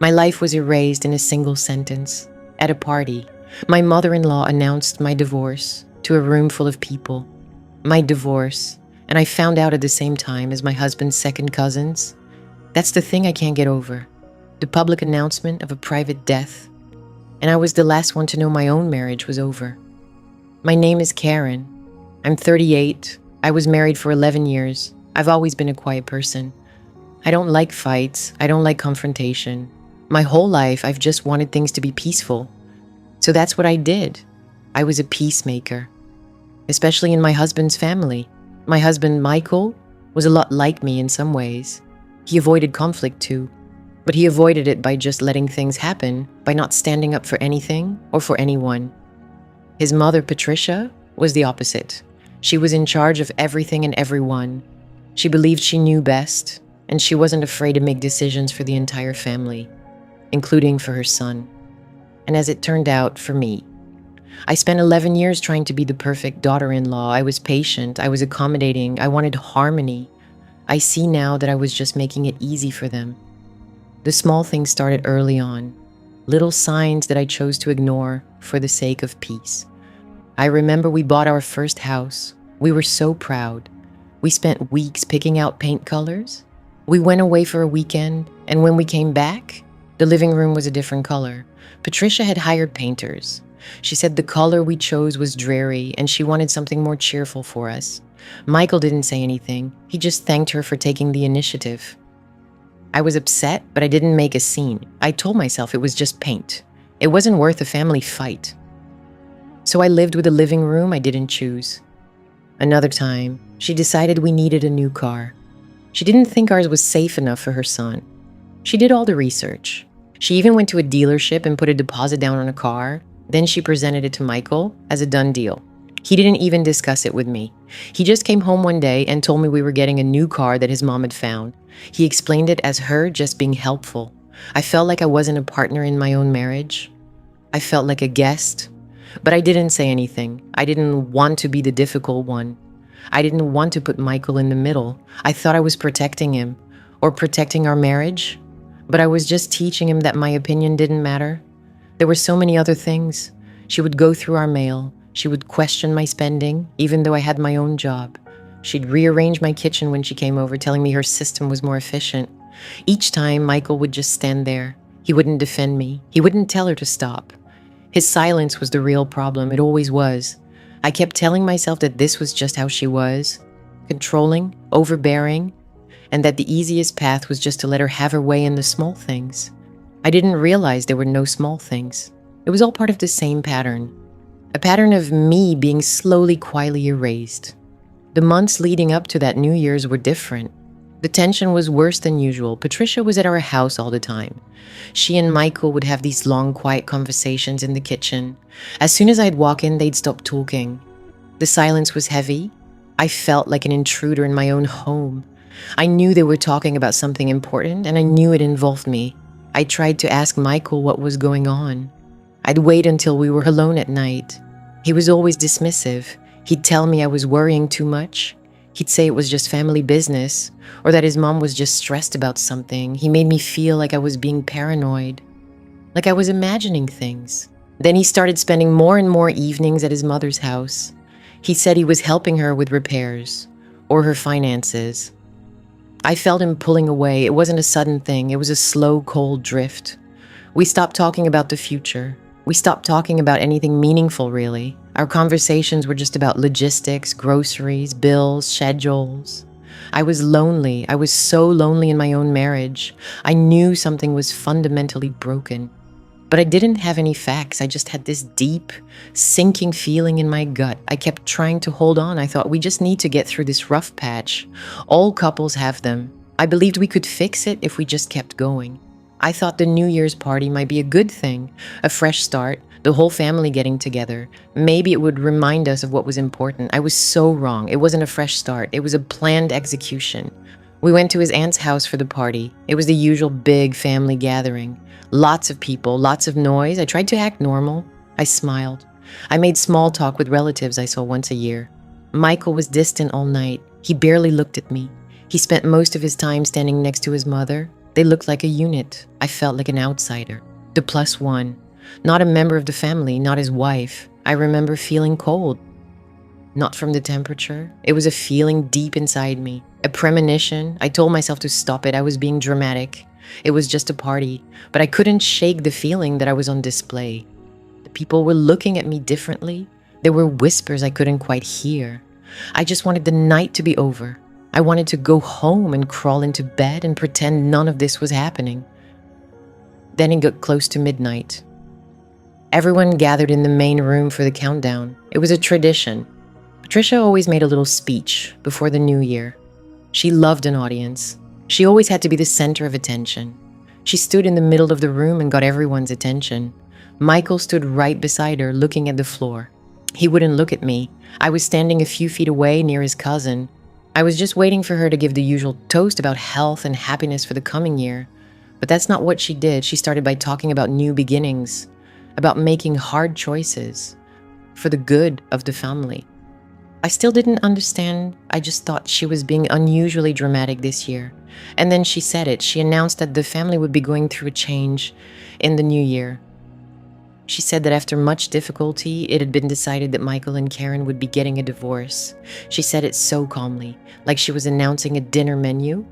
My life was erased in a single sentence. At a party, my mother-in-law announced my divorce to a room full of people. My divorce, and I found out at the same time as my husband's second cousins. That's the thing I can't get over. The public announcement of a private death. And I was the last one to know my own marriage was over. My name is Karen. I'm 38. I was married for 11 years. I've always been a quiet person. I don't like fights. I don't like confrontation. My whole life, I've just wanted things to be peaceful. So that's what I did. I was a peacemaker, especially in my husband's family. My husband, Michael, was a lot like me in some ways. He avoided conflict too, but he avoided it by just letting things happen, by not standing up for anything or for anyone. His mother, Patricia, was the opposite. She was in charge of everything and everyone. She believed she knew best, and she wasn't afraid to make decisions for the entire family, including for her son. And as it turned out, for me. I spent 11 years trying to be the perfect daughter-in-law. I was patient, I was accommodating, I wanted harmony. I see now that I was just making it easy for them. The small things started early on, little signs that I chose to ignore for the sake of peace. I remember we bought our first house. We were so proud. We spent weeks picking out paint colors. We went away for a weekend, and when we came back, the living room was a different color. Patricia had hired painters. She said the color we chose was dreary, and she wanted something more cheerful for us. Michael didn't say anything. He just thanked her for taking the initiative. I was upset, but I didn't make a scene. I told myself it was just paint. It wasn't worth a family fight. So I lived with a living room I didn't choose. Another time, she decided we needed a new car. She didn't think ours was safe enough for her son. She did all the research. She even went to a dealership and put a deposit down on a car. Then she presented it to Michael as a done deal. He didn't even discuss it with me. He just came home one day and told me we were getting a new car that his mom had found. He explained it as her just being helpful. I felt like I wasn't a partner in my own marriage. I felt like a guest. But I didn't say anything. I didn't want to be the difficult one. I didn't want to put Michael in the middle. I thought I was protecting him or protecting our marriage. But I was just teaching him that my opinion didn't matter. There were so many other things. She would go through our mail. She would question my spending, even though I had my own job. She'd rearrange my kitchen when she came over, telling me her system was more efficient. Each time, Michael would just stand there. He wouldn't defend me. He wouldn't tell her to stop. His silence was the real problem. It always was. I kept telling myself that this was just how she was, controlling, overbearing, and that the easiest path was just to let her have her way in the small things. I didn't realize there were no small things. It was all part of the same pattern. A pattern of me being slowly, quietly erased. The months leading up to that New Year's were different. The tension was worse than usual. Patricia was at our house all the time. She and Michael would have these long, quiet conversations in the kitchen. As soon as I'd walk in, they'd stop talking. The silence was heavy. I felt like an intruder in my own home. I knew they were talking about something important, and I knew it involved me. I tried to ask Michael what was going on. I'd wait until we were alone at night. He was always dismissive. He'd tell me I was worrying too much. He'd say it was just family business, or that his mom was just stressed about something. He made me feel like I was being paranoid, like I was imagining things. Then he started spending more and more evenings at his mother's house. He said he was helping her with repairs, or her finances. I felt him pulling away. It wasn't a sudden thing. It was a slow, cold drift. We stopped talking about the future. We stopped talking about anything meaningful, really. Our conversations were just about logistics, groceries, bills, schedules. I was lonely. I was so lonely in my own marriage. I knew something was fundamentally broken. But I didn't have any facts. I just had this deep, sinking feeling in my gut. I kept trying to hold on. I thought, we just need to get through this rough patch. All couples have them. I believed we could fix it if we just kept going. I thought the New Year's party might be a good thing, a fresh start, the whole family getting together. Maybe it would remind us of what was important. I was so wrong. It wasn't a fresh start. It was a planned execution. We went to his aunt's house for the party. It was the usual big family gathering. Lots of people, lots of noise. I tried to act normal. I smiled. I made small talk with relatives I saw once a year. Michael was distant all night. He barely looked at me. He spent most of his time standing next to his mother. They looked like a unit. I felt like an outsider, the plus one, not a member of the family, not his wife. I remember feeling cold. Not from the temperature. It was a feeling deep inside me, a premonition. I told myself to stop it. I was being dramatic. It was just a party, but I couldn't shake the feeling that I was on display. The people were looking at me differently. There were whispers I couldn't quite hear. I just wanted the night to be over. I wanted to go home and crawl into bed and pretend none of this was happening. Then it got close to midnight. Everyone gathered in the main room for the countdown. It was a tradition. Patricia always made a little speech before the new year. She loved an audience. She always had to be the center of attention. She stood in the middle of the room and got everyone's attention. Michael stood right beside her, looking at the floor. He wouldn't look at me. I was standing a few feet away near his cousin. I was just waiting for her to give the usual toast about health and happiness for the coming year. But that's not what she did. She started by talking about new beginnings, about making hard choices for the good of the family. I still didn't understand. I just thought she was being unusually dramatic this year. And then she said it. She announced that the family would be going through a change in the new year. She said that after much difficulty, it had been decided that Michael and Karen would be getting a divorce. She said it so calmly, like she was announcing a dinner menu.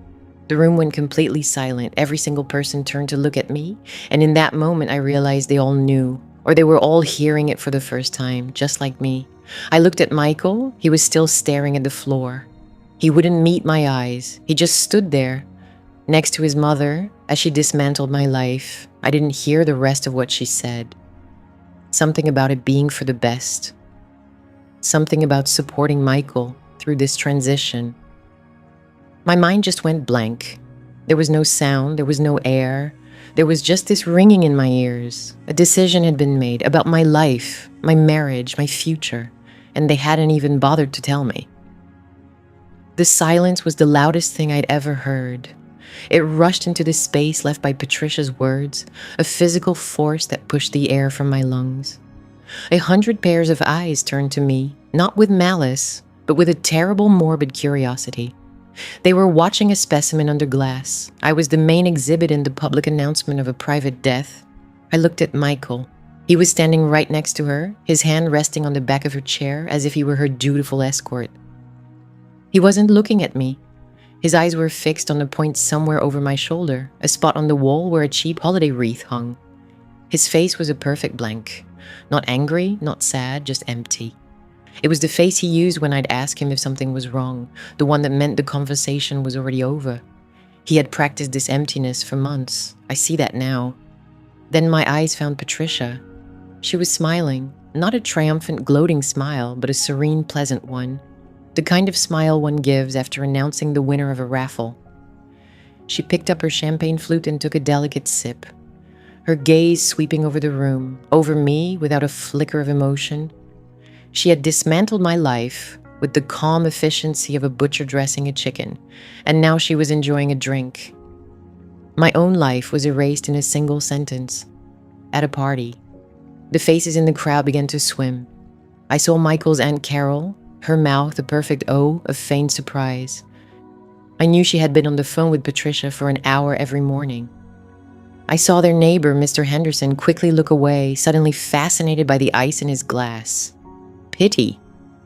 The room went completely silent. Every single person turned to look at me. And in that moment, I realized they all knew, or they were all hearing it for the first time, just like me. I looked at Michael. He was still staring at the floor. He wouldn't meet my eyes. He just stood there, next to his mother, as she dismantled my life. I didn't hear the rest of what she said. Something about it being for the best. Something about supporting Michael through this transition. My mind just went blank. There was no sound. There was no air. There was just this ringing in my ears. A decision had been made about my life, my marriage, my future, and they hadn't even bothered to tell me. The silence was the loudest thing I'd ever heard. It rushed into the space left by Patricia's words, a physical force that pushed the air from my lungs. 100 pairs of eyes turned to me, not with malice, but with a terrible morbid curiosity. They were watching a specimen under glass. I was the main exhibit in the public announcement of a private death. I looked at Michael. He was standing right next to her, his hand resting on the back of her chair as if he were her dutiful escort. He wasn't looking at me. His eyes were fixed on a point somewhere over my shoulder, a spot on the wall where a cheap holiday wreath hung. His face was a perfect blank. Not angry, not sad, just empty. It was the face he used when I'd ask him if something was wrong, the one that meant the conversation was already over. He had practiced this emptiness for months. I see that now. Then my eyes found Patricia. She was smiling, not a triumphant, gloating smile, but a serene, pleasant one. The kind of smile one gives after announcing the winner of a raffle. She picked up her champagne flute and took a delicate sip, her gaze sweeping over the room, over me without a flicker of emotion. She had dismantled my life with the calm efficiency of a butcher dressing a chicken, and now she was enjoying a drink. My own life was erased in a single sentence. At a party, the faces in the crowd began to swim. I saw Michael's Aunt Carol, her mouth a perfect O of feigned surprise. I knew she had been on the phone with Patricia for an hour every morning. I saw their neighbor, Mr. Henderson, quickly look away, suddenly fascinated by the ice in his glass. Pity.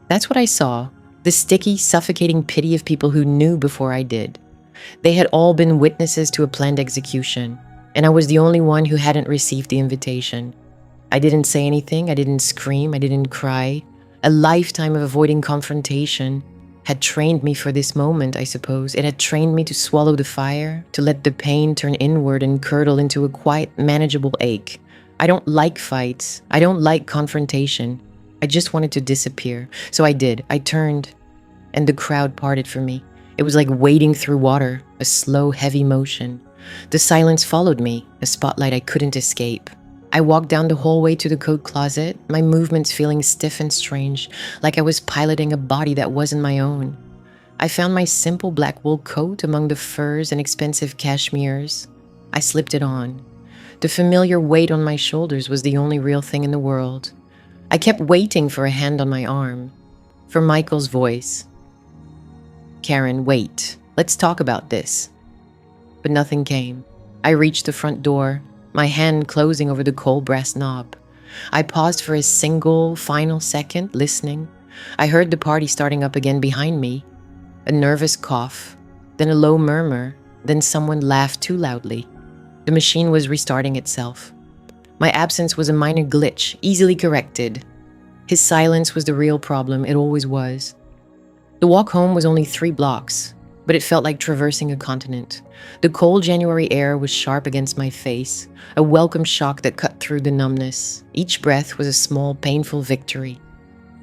That's what I saw. The sticky, suffocating pity of people who knew before I did. They had all been witnesses to a planned execution, and I was the only one who hadn't received the invitation. I didn't say anything, I didn't scream, I didn't cry. A lifetime of avoiding confrontation had trained me for this moment, I suppose. It had trained me to swallow the fire, to let the pain turn inward and curdle into a quiet, manageable ache. I don't like fights. I don't like confrontation. I just wanted to disappear. So I did. I turned, and the crowd parted for me. It was like wading through water, a slow, heavy motion. The silence followed me, a spotlight I couldn't escape. I walked down the hallway to the coat closet, my movements feeling stiff and strange, like I was piloting a body that wasn't my own. I found my simple black wool coat among the furs and expensive cashmeres. I slipped it on. The familiar weight on my shoulders was the only real thing in the world. I kept waiting for a hand on my arm, for Michael's voice. Karen, wait. Let's talk about this. But nothing came. I reached the front door, my hand closing over the cold brass knob. I paused for a single, final second, listening. I heard the party starting up again behind me. A nervous cough, then a low murmur, then someone laughed too loudly. The machine was restarting itself. My absence was a minor glitch, easily corrected. His silence was the real problem, it always was. The walk home was only 3 blocks, but it felt like traversing a continent. The cold January air was sharp against my face, a welcome shock that cut through the numbness. Each breath was a small, painful victory.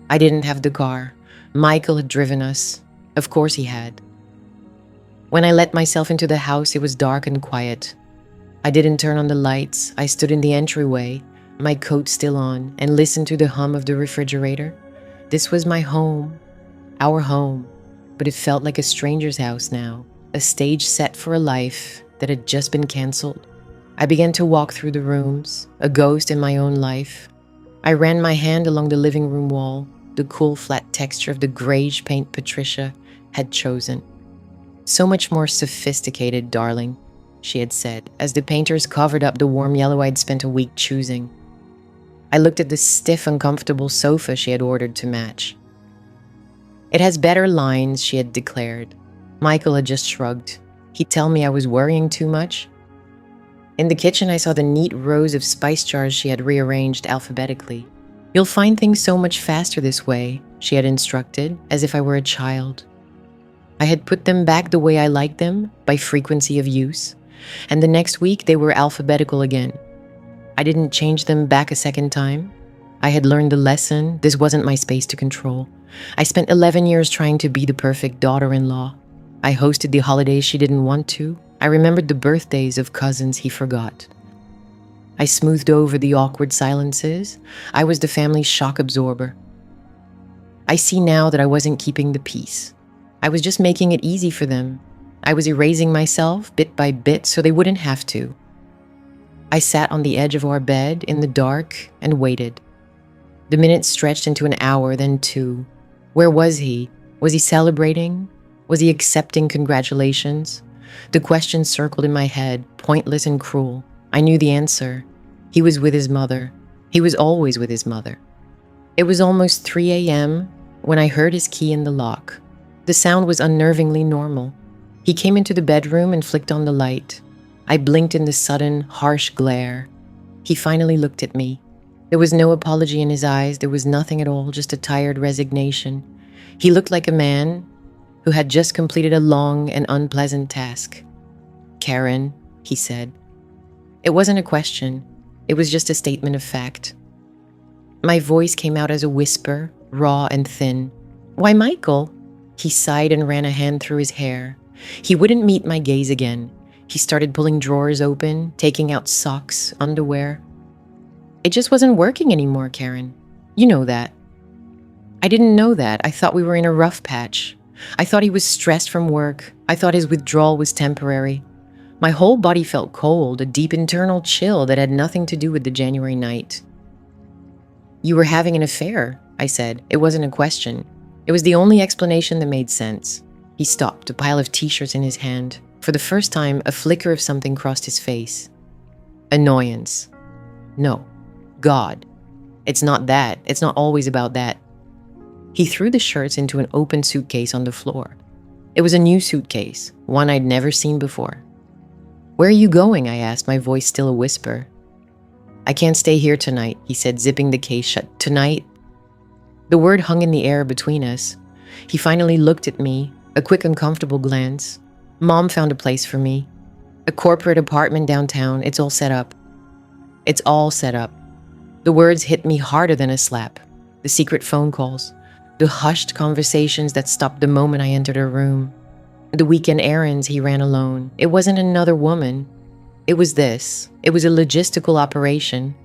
I didn't have the car. Michael had driven us. Of course he had. When I let myself into the house, it was dark and quiet. I didn't turn on the lights. I stood in the entryway, my coat still on, and listened to the hum of the refrigerator. This was my home, our home, but it felt like a stranger's house now, a stage set for a life that had just been canceled. I began to walk through the rooms, a ghost in my own life. I ran my hand along the living room wall, the cool flat texture of the grayish paint Patricia had chosen. "So much more sophisticated, darling," she had said, as the painters covered up the warm yellow I'd spent a week choosing. I looked at the stiff, uncomfortable sofa she had ordered to match. "It has better lines," she had declared. Michael had just shrugged. He'd tell me I was worrying too much. In the kitchen, I saw the neat rows of spice jars she had rearranged alphabetically. "You'll find things so much faster this way," she had instructed, as if I were a child. I had put them back the way I liked them, by frequency of use, and the next week they were alphabetical again. I didn't change them back a second time. I had learned the lesson. This wasn't my space to control. I spent 11 years trying to be the perfect daughter-in-law. I hosted the holidays she didn't want to. I remembered the birthdays of cousins he forgot. I smoothed over the awkward silences. I was the family's shock absorber. I see now that I wasn't keeping the peace. I was just making it easy for them. I was erasing myself bit by bit so they wouldn't have to. I sat on the edge of our bed in the dark and waited. The minutes stretched into an hour, then 2. Where was he? Was he celebrating? Was he accepting congratulations? The questions circled in my head, pointless and cruel. I knew the answer. He was with his mother. He was always with his mother. It was almost 3 a.m. when I heard his key in the lock. The sound was unnervingly normal. He came into the bedroom and flicked on the light. I blinked in the sudden, harsh glare. He finally looked at me. There was no apology in his eyes. There was nothing at all, just a tired resignation. He looked like a man who had just completed a long and unpleasant task. "Karen," he said. It wasn't a question. It was just a statement of fact. My voice came out as a whisper, raw and thin. "Why, Michael?" He sighed and ran a hand through his hair. He wouldn't meet my gaze again. He started pulling drawers open, taking out socks, underwear. "It just wasn't working anymore, Karen. You know that." I didn't know that. I thought we were in a rough patch. I thought he was stressed from work. I thought his withdrawal was temporary. My whole body felt cold, a deep internal chill that had nothing to do with the January night. "You were having an affair," I said. It wasn't a question. It was the only explanation that made sense. He stopped, a pile of t-shirts in his hand. For the first time, a flicker of something crossed his face. Annoyance. "No. God. It's not that. It's not always about that." He threw the shirts into an open suitcase on the floor. It was a new suitcase, one I'd never seen before. "Where are you going?" I asked, my voice still a whisper. "I can't stay here tonight," he said, zipping the case shut. "Tonight?" The word hung in the air between us. He finally looked at me, a quick, uncomfortable glance. "Mom found a place for me. A corporate apartment downtown. It's all set up." "It's all set up." The words hit me harder than a slap. The secret phone calls. The hushed conversations that stopped the moment I entered her room. The weekend errands he ran alone. It wasn't another woman. It was this. It was a logistical operation.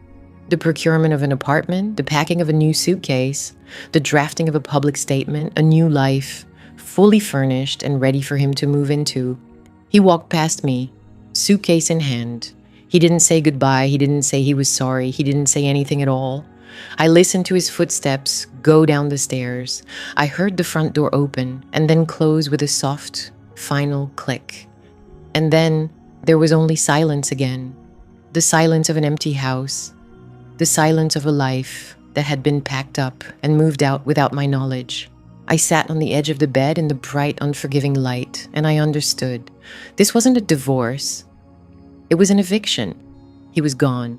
The procurement of an apartment, the packing of a new suitcase, the drafting of a public statement, a new life, fully furnished and ready for him to move into. He walked past me, suitcase in hand. He didn't say goodbye. He didn't say he was sorry. He didn't say anything at all. I listened to his footsteps go down the stairs. I heard the front door open and then close with a soft, final click. And then, There was only silence again. The silence of an empty house. The silence of a life that had been packed up and moved out without my knowledge. I sat on the edge of the bed in the bright, unforgiving light, and I understood. This wasn't a divorce. It was an eviction. He was gone.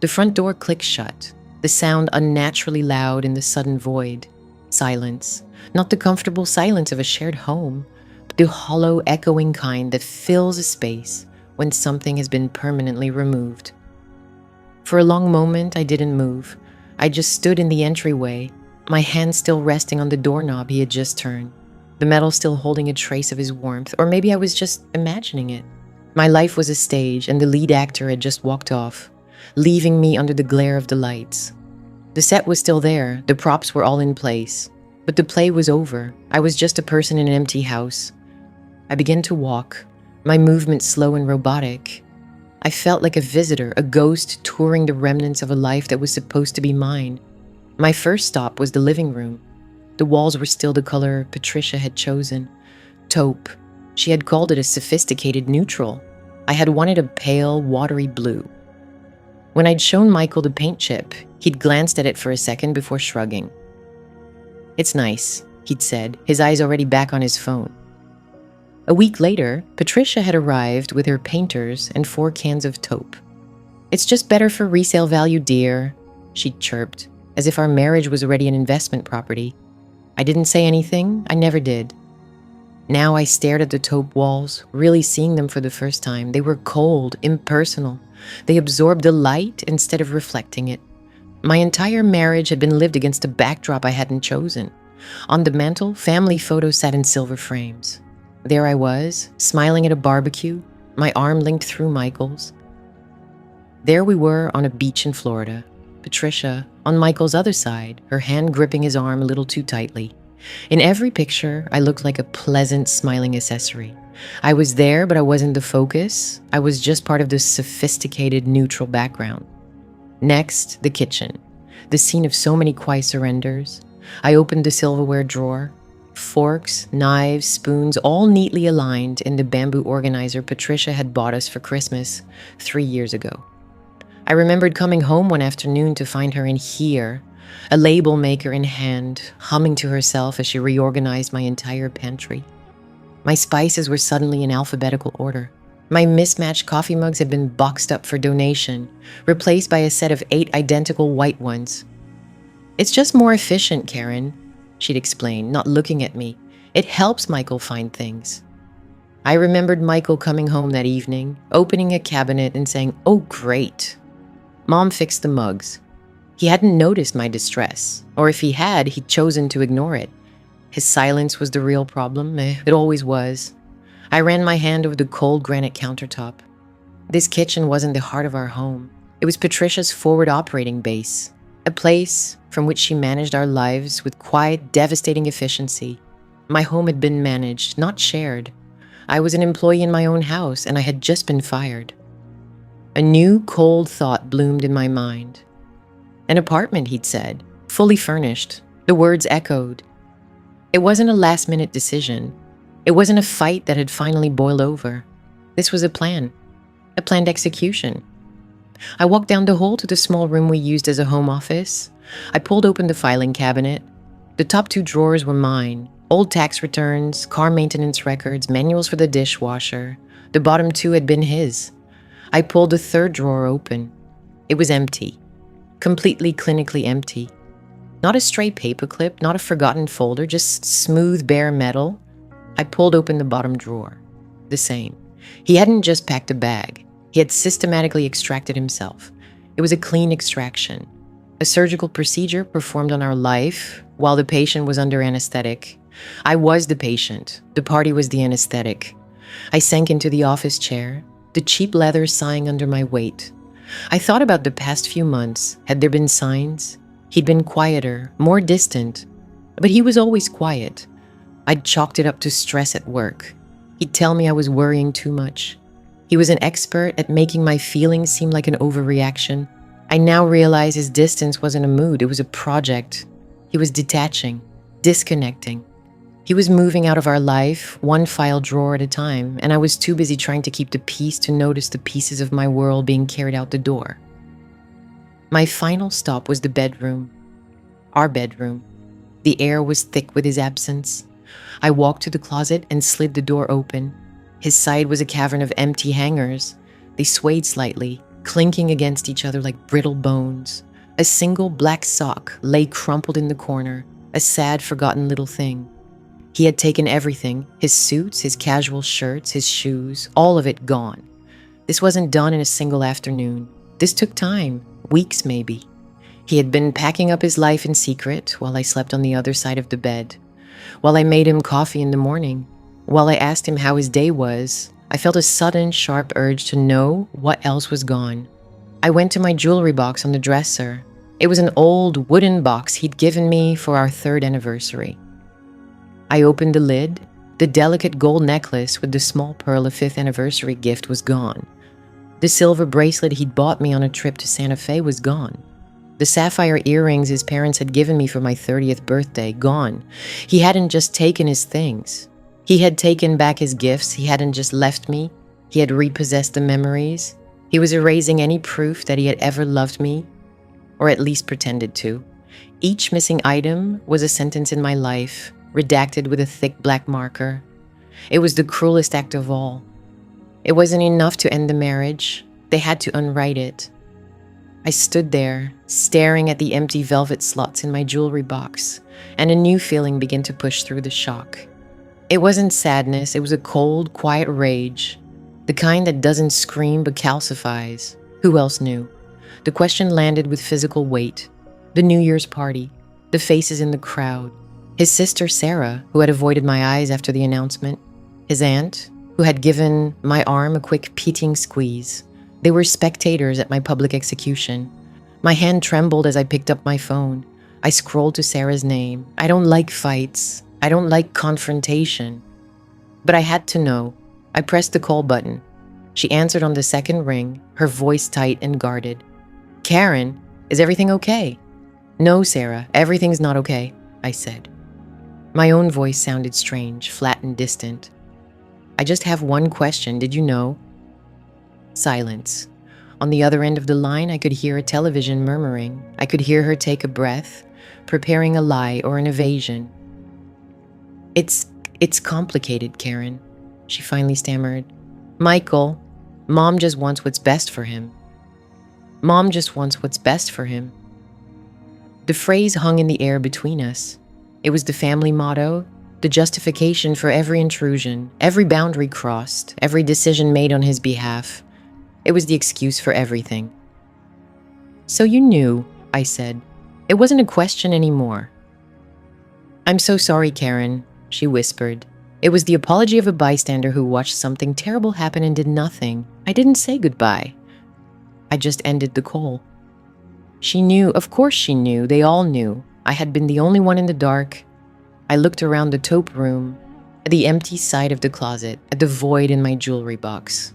The front door clicked shut, the sound unnaturally loud in the sudden void. Silence. Not the comfortable silence of a shared home, but the hollow, echoing kind that fills a space when something has been permanently removed. For a long moment, I didn't move. I just stood in the entryway, my hand still resting on the doorknob he had just turned, the metal still holding a trace of his warmth, or maybe I was just imagining it. My life was a stage, and the lead actor had just walked off, leaving me under the glare of the lights. The set was still there, the props were all in place, but the play was over. I was just a person in an empty house. I began to walk, my movements slow and robotic. I felt like a visitor, a ghost touring the remnants of a life that was supposed to be mine. My first stop was the living room. The walls were still the color Patricia had chosen. Taupe. She had called it a sophisticated neutral. I had wanted a pale, watery blue. When I'd shown Michael the paint chip, he'd glanced at it for a second before shrugging. "It's nice," he'd said, his eyes already back on his phone. A week later, Patricia had arrived with her painters and 4 cans of taupe. "It's just better for resale value, dear," she chirped, as if our marriage was already an investment property. I didn't say anything. I never did. Now I stared at the taupe walls, really seeing them for the first time. They were cold, impersonal. They absorbed the light instead of reflecting it. My entire marriage had been lived against a backdrop I hadn't chosen. On the mantel, family photos sat in silver frames. There I was, smiling at a barbecue, my arm linked through Michael's. There we were on a beach in Florida. Patricia, on Michael's other side, her hand gripping his arm a little too tightly. In every picture, I looked like a pleasant, smiling accessory. I was there, but I wasn't the focus. I was just part of this sophisticated, neutral background. Next, the kitchen. The scene of so many quiet surrenders. I opened the silverware drawer. Forks, knives, spoons, all neatly aligned in the bamboo organizer Patricia had bought us for Christmas 3 years ago. I remembered coming home one afternoon to find her in here, a label maker in hand, humming to herself as she reorganized my entire pantry. My spices were suddenly in alphabetical order. My mismatched coffee mugs had been boxed up for donation, replaced by a set of 8 identical white ones. "It's just more efficient, Karen," she'd explain, not looking at me. "It helps Michael find things." I remembered Michael coming home that evening, opening a cabinet and saying, "Oh, great." Mom fixed the mugs. He hadn't noticed my distress, or if he had, he'd chosen to ignore it. His silence was the real problem. It always was. I ran my hand over the cold granite countertop. This kitchen wasn't the heart of our home. It was Patricia's forward operating base, a place from which she managed our lives with quiet, devastating efficiency. My home had been managed, not shared. I was an employee in my own house, and I had just been fired. A new, cold thought bloomed in my mind. An apartment, he'd said, fully furnished. The words echoed. It wasn't a last-minute decision. It wasn't a fight that had finally boiled over. This was a planned execution. I walked down the hall to the small room we used as a home office. I pulled open the filing cabinet. The top 2 drawers were mine. Old tax returns, car maintenance records, manuals for the dishwasher. The bottom 2 had been his. I pulled the 3rd drawer open. It was empty. Completely clinically empty. Not a stray paperclip, not a forgotten folder, just smooth, bare metal. I pulled open the bottom drawer. The same. He hadn't just packed a bag. He had systematically extracted himself. It was a clean extraction. A surgical procedure performed on our life while the patient was under anesthetic. I was the patient. The party was the anesthetic. I sank into the office chair, the cheap leather sighing under my weight. I thought about the past few months. Had there been signs? He'd been quieter, more distant. But he was always quiet. I'd chalked it up to stress at work. He'd tell me I was worrying too much. He was an expert at making my feelings seem like an overreaction. I now realize his distance wasn't a mood, it was a project. He was detaching, disconnecting. He was moving out of our life, one file drawer at a time, and I was too busy trying to keep the peace to notice the pieces of my world being carried out the door. My final stop was the bedroom. Our bedroom. The air was thick with his absence. I walked to the closet and slid the door open. His side was a cavern of empty hangers. They swayed slightly, clinking against each other like brittle bones. A single black sock lay crumpled in the corner, a sad, forgotten little thing. He had taken everything, his suits, his casual shirts, his shoes, all of it gone. This wasn't done in a single afternoon. This took time, weeks maybe. He had been packing up his life in secret while I slept on the other side of the bed. While I made him coffee in the morning, while I asked him how his day was, I felt a sudden, sharp urge to know what else was gone. I went to my jewelry box on the dresser. It was an old wooden box he'd given me for our 3rd anniversary. I opened the lid. The delicate gold necklace with the small pearl of 5th anniversary gift was gone. The silver bracelet he'd bought me on a trip to Santa Fe was gone. The sapphire earrings his parents had given me for my 30th birthday, gone. He hadn't just taken his things. He had taken back his gifts. He hadn't just left me. He had repossessed the memories. He was erasing any proof that he had ever loved me, or at least pretended to. Each missing item was a sentence in my life, redacted with a thick black marker. It was the cruelest act of all. It wasn't enough to end the marriage. They had to unwrite it. I stood there, staring at the empty velvet slots in my jewelry box, and a new feeling began to push through the shock. It wasn't sadness, it was a cold, quiet rage, the kind that doesn't scream but calcifies. Who else knew? The question landed with physical weight. The New Year's party, the faces in the crowd, his sister Sarah, who had avoided my eyes after the announcement, his aunt, who had given my arm a quick pitying squeeze. They were spectators at my public execution. My hand trembled as I picked up my phone. I scrolled to Sarah's name. I don't like fights. I don't like confrontation. But I had to know. I pressed the call button. She answered on the second ring, her voice tight and guarded. "Karen, is everything okay?" "No, Sarah, everything's not okay," I said. My own voice sounded strange, flat and distant. "I just have one question, did you know?" Silence. On the other end of the line, I could hear a television murmuring. I could hear her take a breath, preparing a lie or an evasion. It's complicated, Karen," she finally stammered. "Michael, Mom just wants what's best for him. Mom just wants what's best for him." The phrase hung in the air between us. It was the family motto, the justification for every intrusion, every boundary crossed, every decision made on his behalf. It was the excuse for everything. "So you knew," I said. It wasn't a question anymore. "I'm so sorry, Karen," she whispered. It was the apology of a bystander who watched something terrible happen and did nothing. I didn't say goodbye. I just ended the call. She knew, of course she knew, they all knew. I had been the only one in the dark. I looked around the taupe room, at the empty side of the closet, at the void in my jewelry box.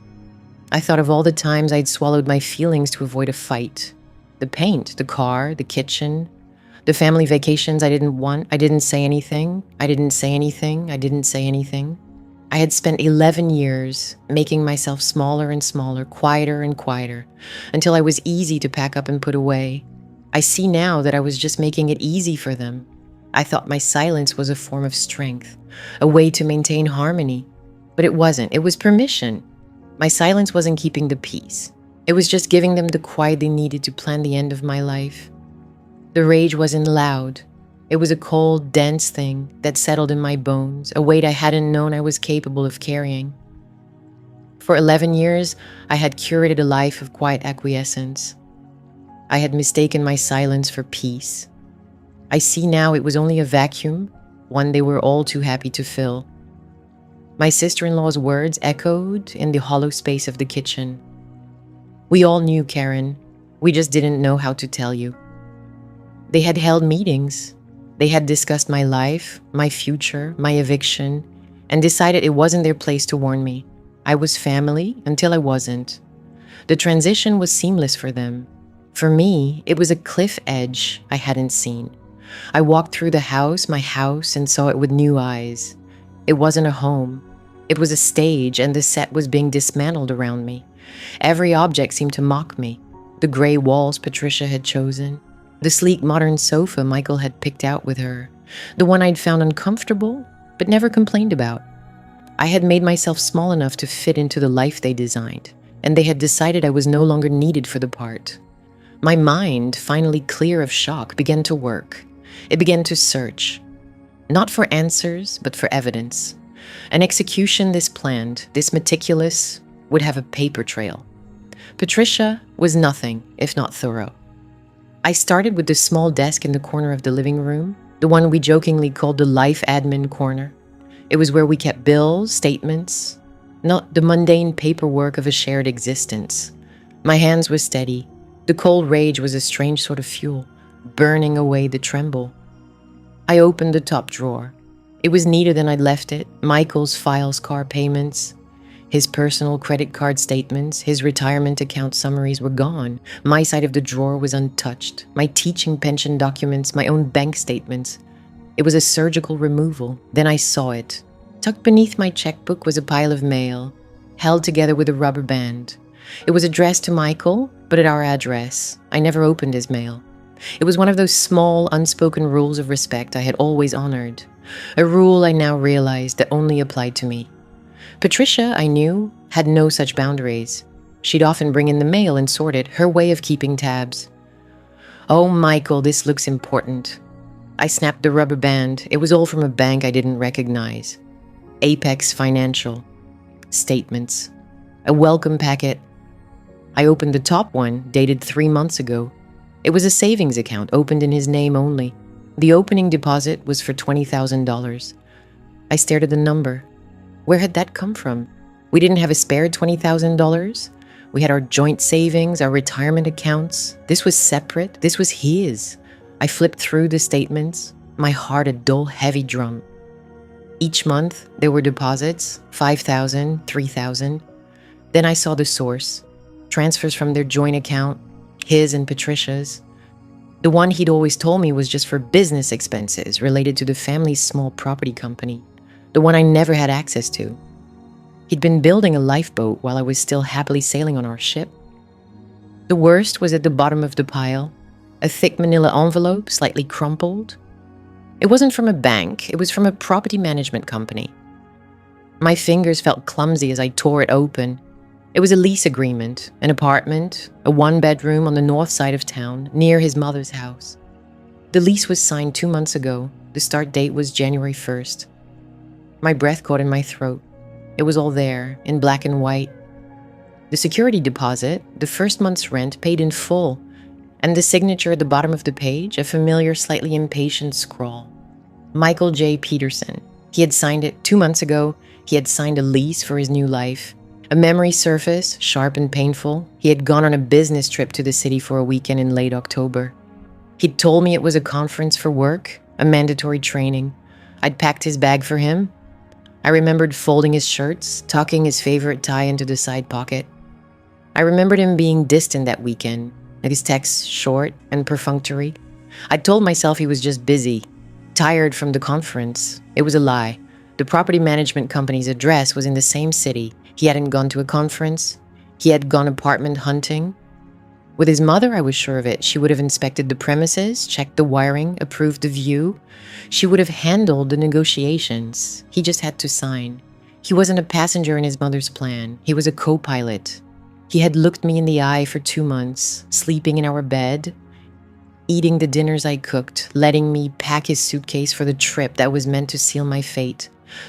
I thought of all the times I'd swallowed my feelings to avoid a fight. The paint, the car, the kitchen, the family vacations I didn't want. I didn't say anything. I didn't say anything. I didn't say anything. I had spent 11 years making myself smaller and smaller, quieter and quieter, until I was easy to pack up and put away. I see now that I was just making it easy for them. I thought my silence was a form of strength, a way to maintain harmony. But it wasn't. It was permission. My silence wasn't keeping the peace. It was just giving them the quiet they needed to plan the end of my life. The rage wasn't loud. It was a cold, dense thing that settled in my bones, a weight I hadn't known I was capable of carrying. For 11 years, I had curated a life of quiet acquiescence. I had mistaken my silence for peace. I see now it was only a vacuum, one they were all too happy to fill. My sister-in-law's words echoed in the hollow space of the kitchen. "We all knew, Karen. We just didn't know how to tell you." They had held meetings. They had discussed my life, my future, my eviction, and decided it wasn't their place to warn me. I was family until I wasn't. The transition was seamless for them. For me, it was a cliff edge I hadn't seen. I walked through the house, my house, and saw it with new eyes. It wasn't a home. It was a stage, and the set was being dismantled around me. Every object seemed to mock me. The gray walls Patricia had chosen, the sleek modern sofa Michael had picked out with her, the one I'd found uncomfortable but never complained about. I had made myself small enough to fit into the life they designed, and they had decided I was no longer needed for the part. My mind, finally clear of shock, began to work. It began to search, not for answers, but for evidence. An execution this planned, this meticulous, would have a paper trail. Patricia was nothing if not thorough. I started with the small desk in the corner of the living room, the one we jokingly called the life admin corner. It was where we kept bills, statements, not the mundane paperwork of a shared existence. My hands were steady. The cold rage was a strange sort of fuel, burning away the tremble. I opened the top drawer. It was neater than I'd left it. Michael's files, car payments, his personal credit card statements, his retirement account summaries were gone. My side of the drawer was untouched. My teaching pension documents, my own bank statements. It was a surgical removal. Then I saw it. Tucked beneath my checkbook was a pile of mail, held together with a rubber band. It was addressed to Michael, but at our address. I never opened his mail. It was one of those small, unspoken rules of respect I had always honored. A rule I now realized that only applied to me. Patricia, I knew, had no such boundaries. She'd often bring in the mail and sort it, her way of keeping tabs. "Oh, Michael, this looks important." I snapped the rubber band. It was all from a bank I didn't recognize. Apex Financial. Statements. A welcome packet. I opened the top one, dated 3 months ago. It was a savings account, opened in his name only. The opening deposit was for $20,000. I stared at the number. Where had that come from? We didn't have a spare $20,000. We had our joint savings, our retirement accounts. This was separate. This was his. I flipped through the statements, my heart a dull, heavy drum. Each month, there were deposits, $5,000, $3,000. Then I saw the source, transfers from their joint account, his and Patricia's. The one he'd always told me was just for business expenses related to the family's small property company, the one I never had access to. He'd been building a lifeboat while I was still happily sailing on our ship. The worst was at the bottom of the pile, a thick manila envelope, slightly crumpled. It wasn't from a bank, it was from a property management company. My fingers felt clumsy as I tore it open. It was a lease agreement, an apartment, a one-bedroom on the north side of town, near his mother's house. The lease was signed 2 months ago. The start date was January 1st. My breath caught in my throat. It was all there, in black and white. The security deposit, the first month's rent paid in full, and the signature at the bottom of the page, a familiar, slightly impatient scrawl. Michael J. Peterson. He had signed it 2 months ago. He had signed a lease for his new life. A memory surface, sharp and painful. He had gone on a business trip to the city for a weekend in late October. He'd told me it was a conference for work, a mandatory training. I'd packed his bag for him. I remembered folding his shirts, tucking his favorite tie into the side pocket. I remembered him being distant that weekend, his texts short and perfunctory. I'd told myself he was just busy, tired from the conference. It was a lie. The property management company's address was in the same city. He hadn't gone to a conference. He had gone apartment hunting. With his mother, I was sure of it. She would have inspected the premises, checked the wiring, approved the view. She would have handled the negotiations. He just had to sign. He wasn't a passenger in his mother's plan. He was a co-pilot. He had looked me in the eye for 2 months, sleeping in our bed, eating the dinners I cooked, letting me pack his suitcase for the trip that was meant to seal my fate.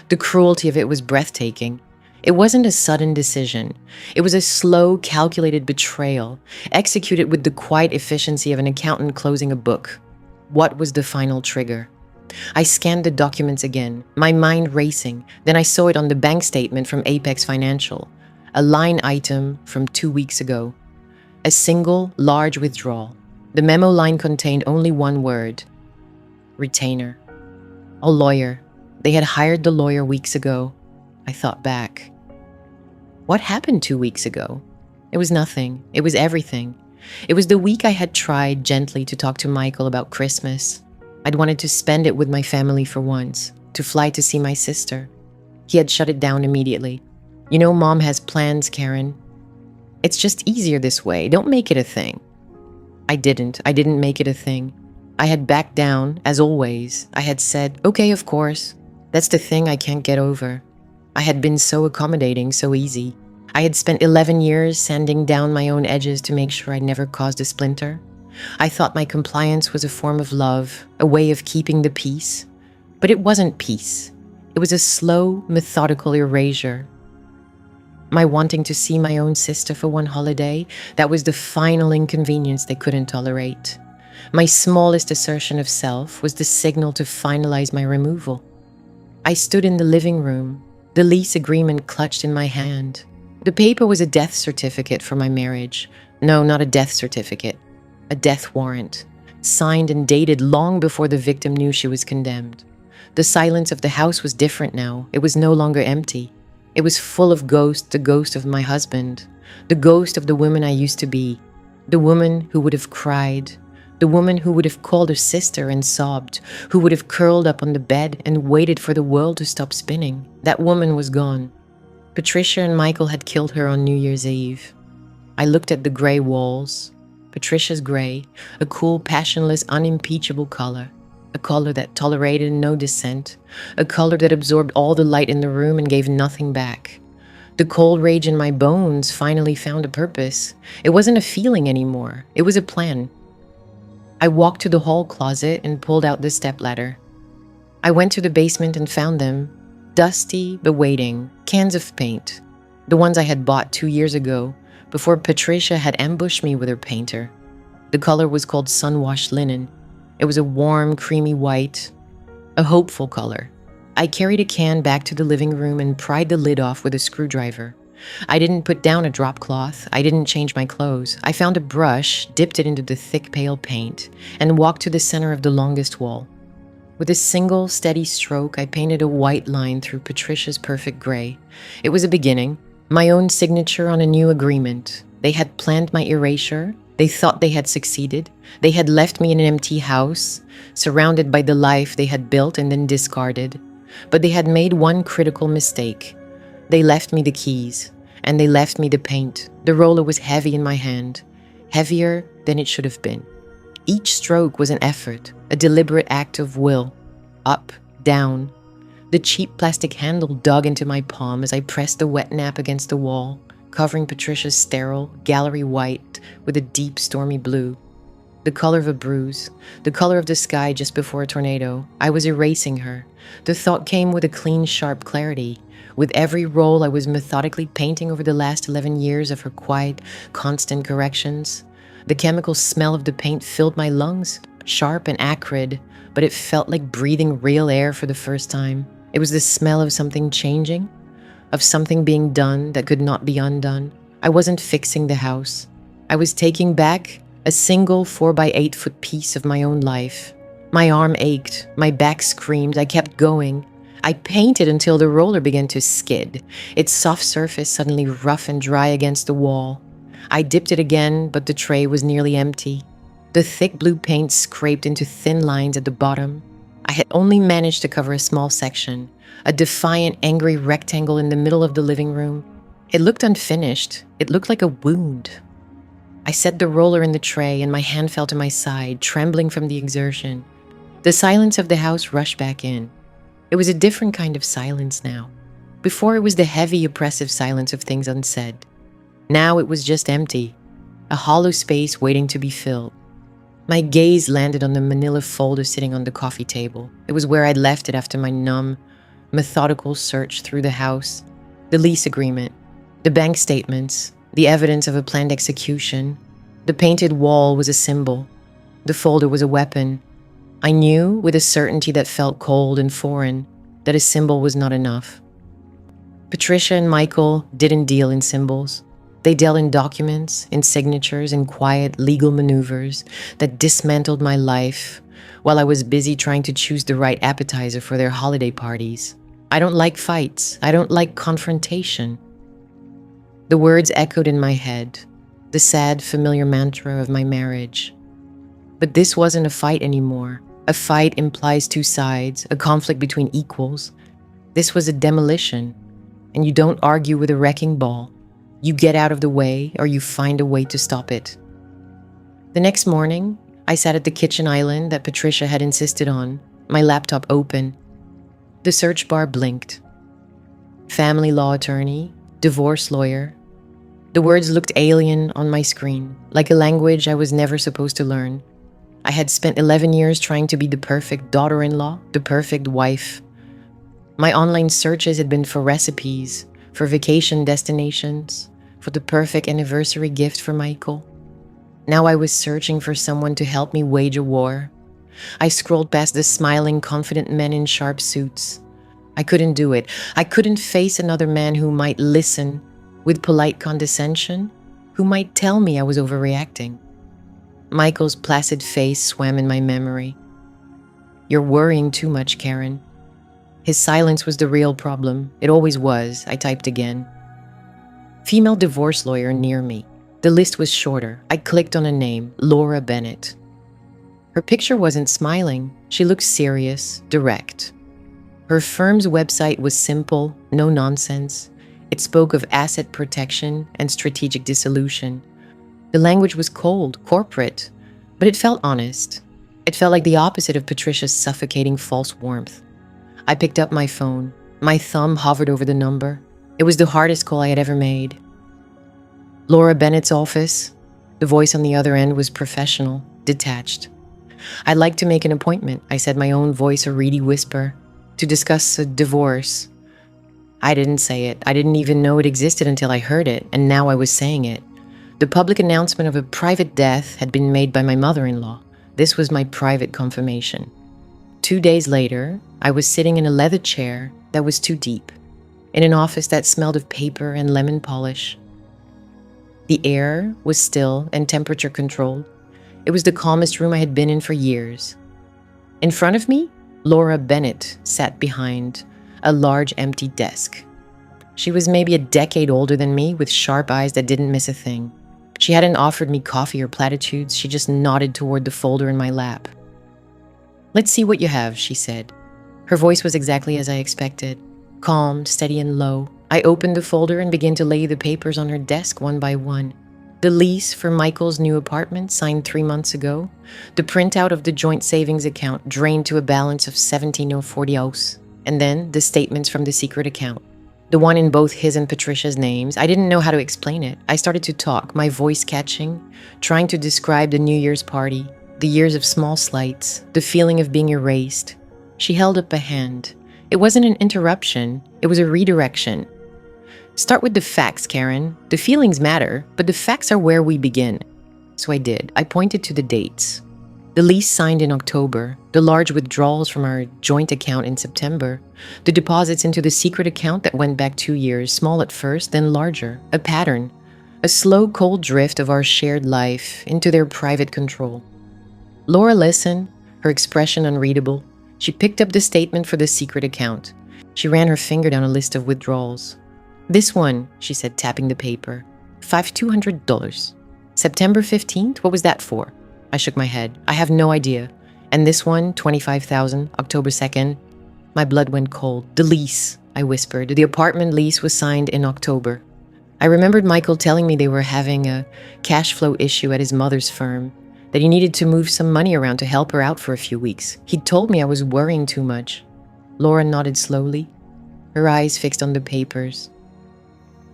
The cruelty of it was breathtaking. It wasn't a sudden decision. It was a slow, calculated betrayal, executed with the quiet efficiency of an accountant closing a book. What was the final trigger? I scanned the documents again, my mind racing. Then I saw it on the bank statement from Apex Financial, a line item from 2 weeks ago. A single, large withdrawal. The memo line contained only one word: retainer. A lawyer. They had hired the lawyer weeks ago. I thought back. What happened 2 weeks ago? It was nothing. It was everything. It was the week I had tried gently to talk to Michael about Christmas. I'd wanted to spend it with my family for once, to fly to see my sister. He had shut it down immediately. You know, Mom has plans, Karen. It's just easier this way. Don't make it a thing. I didn't make it a thing. I had backed down, as always. I had said, okay, of course. That's the thing I can't get over. I had been so accommodating, so easy. I had spent 11 years sanding down my own edges to make sure I never caused a splinter. I thought my compliance was a form of love, a way of keeping the peace. But it wasn't peace. It was a slow, methodical erasure. My wanting to see my own sister for one holiday, that was the final inconvenience they couldn't tolerate. My smallest assertion of self was the signal to finalize my removal. I stood in the living room, the lease agreement clutched in my hand. The paper was a death certificate for my marriage. No, not a death certificate. A death warrant, signed and dated long before the victim knew she was condemned. The silence of the house was different now. It was no longer empty. It was full of ghosts, the ghost of my husband, the ghost of the woman I used to be, the woman who would have cried, the woman who would have called her sister and sobbed, who would have curled up on the bed and waited for the world to stop spinning. That woman was gone. Patricia and Michael had killed her on New Year's Eve. I looked at the gray walls. Patricia's gray, a cool, passionless, unimpeachable color. A color that tolerated no dissent, a color that absorbed all the light in the room and gave nothing back. The cold rage in my bones finally found a purpose. It wasn't a feeling anymore. It was a plan. I walked to the hall closet and pulled out the stepladder. I went to the basement and found them, dusty but waiting, cans of paint, the ones I had bought 2 years ago, before Patricia had ambushed me with her painter. The color was called sun-washed linen. It was a warm, creamy white, a hopeful color. I carried a can back to the living room and pried the lid off with a screwdriver. I didn't put down a drop cloth. I didn't change my clothes. I found a brush, dipped it into the thick, pale paint, and walked to the center of the longest wall. With a single, steady stroke, I painted a white line through Patricia's perfect gray. It was a beginning, my own signature on a new agreement. They had planned my erasure. They thought they had succeeded. They had left me in an empty house, surrounded by the life they had built and then discarded. But they had made one critical mistake. They left me the keys, and they left me the paint. The roller was heavy in my hand, heavier than it should have been. Each stroke was an effort, a deliberate act of will. Up, down. The cheap plastic handle dug into my palm as I pressed the wet nap against the wall, covering Patricia's sterile, gallery white with a deep, stormy blue. The color of a bruise, the color of the sky just before a tornado. I was erasing her. The thought came with a clean, sharp clarity. With every roll, I was methodically painting over the last 11 years of her quiet, constant corrections. The chemical smell of the paint filled my lungs, sharp and acrid, but it felt like breathing real air for the first time. It was the smell of something changing, of something being done that could not be undone. I wasn't fixing the house. I was taking back a single 4x8 foot piece of my own life. My arm ached, my back screamed, I kept going. I painted until the roller began to skid, its soft surface suddenly rough and dry against the wall. I dipped it again, but the tray was nearly empty. The thick blue paint scraped into thin lines at the bottom. I had only managed to cover a small section, a defiant, angry rectangle in the middle of the living room. It looked unfinished. It looked like a wound. I set the roller in the tray and my hand fell to my side, trembling from the exertion. The silence of the house rushed back in. It was a different kind of silence now. Before, it was the heavy, oppressive silence of things unsaid. Now it was just empty, a hollow space waiting to be filled. My gaze landed on the manila folder sitting on the coffee table. It was where I'd left it after my numb, methodical search through the house. The lease agreement, the bank statements, the evidence of a planned execution. The painted wall was a symbol. The folder was a weapon. I knew, with a certainty that felt cold and foreign, that a symbol was not enough. Patricia and Michael didn't deal in symbols. They dealt in documents, in signatures, in quiet legal maneuvers that dismantled my life while I was busy trying to choose the right appetizer for their holiday parties. I don't like fights. I don't like confrontation. The words echoed in my head, the sad, familiar mantra of my marriage. But this wasn't a fight anymore. A fight implies two sides, a conflict between equals. This was a demolition, and you don't argue with a wrecking ball. You get out of the way, or you find a way to stop it. The next morning, I sat at the kitchen island that Patricia had insisted on, my laptop open. The search bar blinked. Family law attorney, divorce lawyer. The words looked alien on my screen, like a language I was never supposed to learn. I had spent 11 years trying to be the perfect daughter-in-law, the perfect wife. My online searches had been for recipes, for vacation destinations, for the perfect anniversary gift for Michael. Now I was searching for someone to help me wage a war. I scrolled past the smiling, confident men in sharp suits. I couldn't do it. I couldn't face another man who might listen with polite condescension, who might tell me I was overreacting. Michael's placid face swam in my memory. "You're worrying too much, Karen." His silence was the real problem. It always was, I typed again. Female divorce lawyer near me. The list was shorter. I clicked on a name, Laura Bennett. Her picture wasn't smiling. She looked serious, direct. Her firm's website was simple, no nonsense. It spoke of asset protection and strategic dissolution. The language was cold, corporate, but it felt honest. It felt like the opposite of Patricia's suffocating false warmth. I picked up my phone. My thumb hovered over the number. It was the hardest call I had ever made. Laura Bennett's office. The voice on the other end was professional, detached. "I'd like to make an appointment," I said, my own voice a reedy whisper, "to discuss a divorce." I didn't say it. I didn't even know it existed until I heard it, and now I was saying it. The public announcement of a private death had been made by my mother-in-law. This was my private confirmation. 2 days later, I was sitting in a leather chair that was too deep, in an office that smelled of paper and lemon polish. The air was still and temperature controlled. It was the calmest room I had been in for years. In front of me, Laura Bennett sat behind a large empty desk. She was maybe a decade older than me, with sharp eyes that didn't miss a thing. She hadn't offered me coffee or platitudes. She just nodded toward the folder in my lap. "Let's see what you have," she said. Her voice was exactly as I expected, calm, steady, and low. I opened the folder and began to lay the papers on her desk one by one. The lease for Michael's new apartment, signed 3 months ago. The printout of the joint savings account, drained to a balance of 17,040 aus. And then the statements from the secret account. The one in both his and Patricia's names. I didn't know how to explain it. I started to talk, my voice catching, trying to describe the New Year's party, the years of small slights, the feeling of being erased. She held up a hand. It wasn't an interruption, it was a redirection. "Start with the facts, Karen. The feelings matter, but the facts are where we begin." So I did. I pointed to the dates. The lease signed in October, the large withdrawals from our joint account in September, the deposits into the secret account that went back 2 years, small at first, then larger, a pattern, a slow, cold drift of our shared life into their private control. Laura listened, her expression unreadable. She picked up the statement for the secret account. She ran her finger down a list of withdrawals. "This one," she said, tapping the paper, $5,200. September 15th? What was that for? I shook my head. "I have no idea." "And this one, $25,000, October 2nd. My blood went cold. "The lease," I whispered. "The apartment lease was signed in October." I remembered Michael telling me they were having a cash flow issue at his mother's firm, that he needed to move some money around to help her out for a few weeks. He'd told me I was worrying too much. Laura nodded slowly, her eyes fixed on the papers.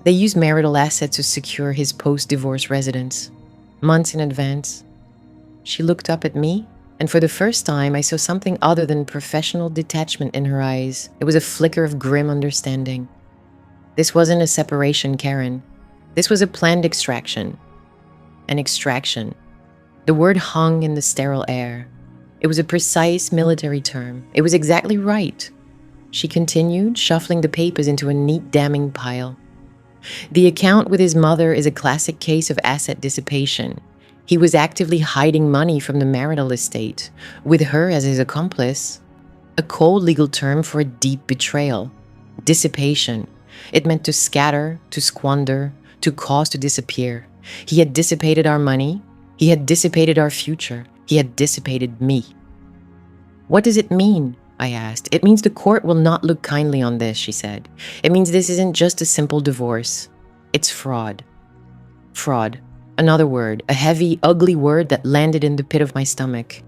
They used marital assets to secure his post-divorce residence, months in advance. She looked up at me, and for the first time, I saw something other than professional detachment in her eyes. It was a flicker of grim understanding. This wasn't a separation, Karen. This was a planned extraction. An extraction. The word hung in the sterile air. It was a precise military term. It was exactly right. She continued, shuffling the papers into a neat damning pile. The account with his mother is a classic case of asset dissipation. He was actively hiding money from the marital estate, with her as his accomplice. A cold legal term for a deep betrayal. Dissipation. It meant to scatter, to squander, to cause to disappear. He had dissipated our money. He had dissipated our future. He had dissipated me. "What does it mean?" I asked. "It means the court will not look kindly on this," she said. "It means this isn't just a simple divorce. It's fraud." Fraud. Another word, a heavy, ugly word that landed in the pit of my stomach.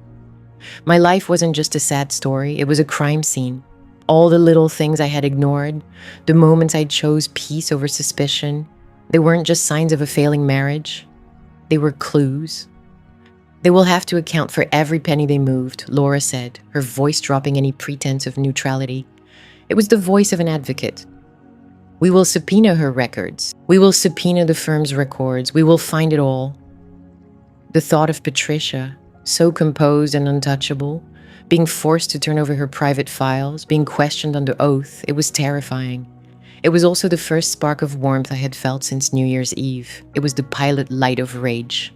My life wasn't just a sad story, it was a crime scene. All the little things I had ignored, the moments I chose peace over suspicion, they weren't just signs of a failing marriage. They were clues. "They will have to account for every penny they moved," Laura said, her voice dropping any pretense of neutrality. It was the voice of an advocate. "We will subpoena her records. We will subpoena the firm's records. We will find it all." The thought of Patricia, so composed and untouchable, being forced to turn over her private files, being questioned under oath, it was terrifying. It was also the first spark of warmth I had felt since New Year's Eve. It was the pilot light of rage.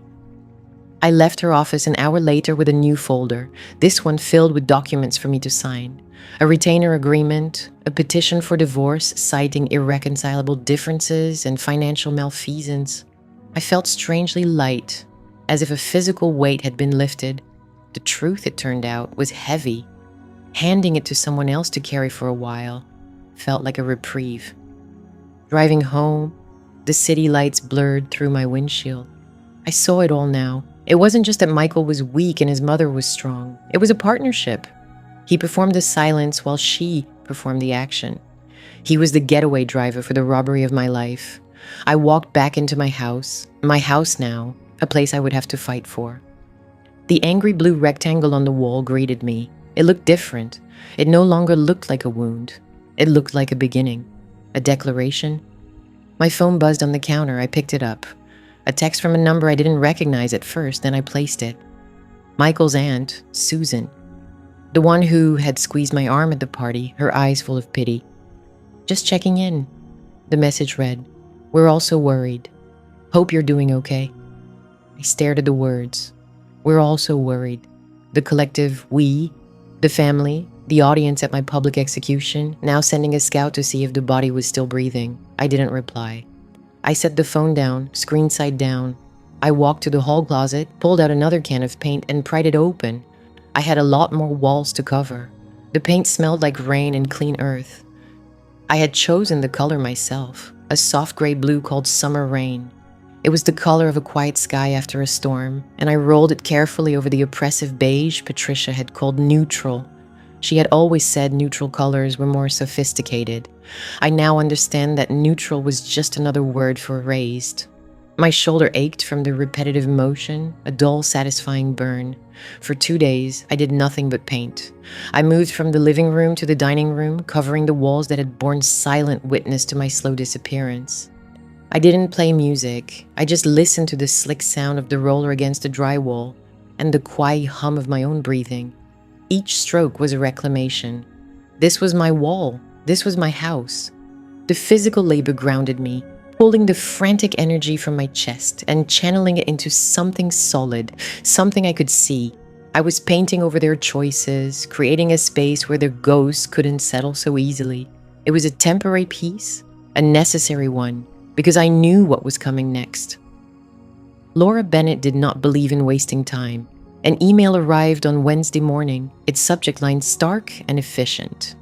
I left her office an hour later with a new folder, this one filled with documents for me to sign. A retainer agreement, a petition for divorce citing irreconcilable differences and financial malfeasance. I felt strangely light, as if a physical weight had been lifted. The truth, it turned out, was heavy. Handing it to someone else to carry for a while felt like a reprieve. Driving home, the city lights blurred through my windshield. I saw it all now. It wasn't just that Michael was weak and his mother was strong. It was a partnership. He performed the silence while she performed the action. He was the getaway driver for the robbery of my life. I walked back into my house now, a place I would have to fight for. The angry blue rectangle on the wall greeted me. It looked different. It no longer looked like a wound. It looked like a beginning, a declaration. My phone buzzed on the counter. I picked it up. A text from a number I didn't recognize at first, then I placed it. Michael's aunt, Susan. The one who had squeezed my arm at the party, her eyes full of pity. "Just checking in," the message read. "We're all so worried. Hope you're doing okay." I stared at the words. We're all so worried. The collective we, the family, the audience at my public execution, now sending a scout to see if the body was still breathing. I didn't reply. I set the phone down, screen side down. I walked to the hall closet, pulled out another can of paint, and pried it open. I had a lot more walls to cover. The paint smelled like rain and clean earth. I had chosen the color myself, a soft gray blue called Summer Rain. It was the color of a quiet sky after a storm, and I rolled it carefully over the oppressive beige Patricia had called neutral. She had always said neutral colors were more sophisticated. I now understand that neutral was just another word for erased. My shoulder ached from the repetitive motion, a dull, satisfying burn. For 2 days, I did nothing but paint. I moved from the living room to the dining room, covering the walls that had borne silent witness to my slow disappearance. I didn't play music. I just listened to the slick sound of the roller against the drywall and the quiet hum of my own breathing. Each stroke was a reclamation. This was my wall. This was my house. The physical labor grounded me, pulling the frantic energy from my chest and channeling it into something solid, something I could see. I was painting over their choices, creating a space where their ghosts couldn't settle so easily. It was a temporary peace, a necessary one, because I knew what was coming next. Laura Bennett did not believe in wasting time. An email arrived on Wednesday morning, its subject line stark and efficient.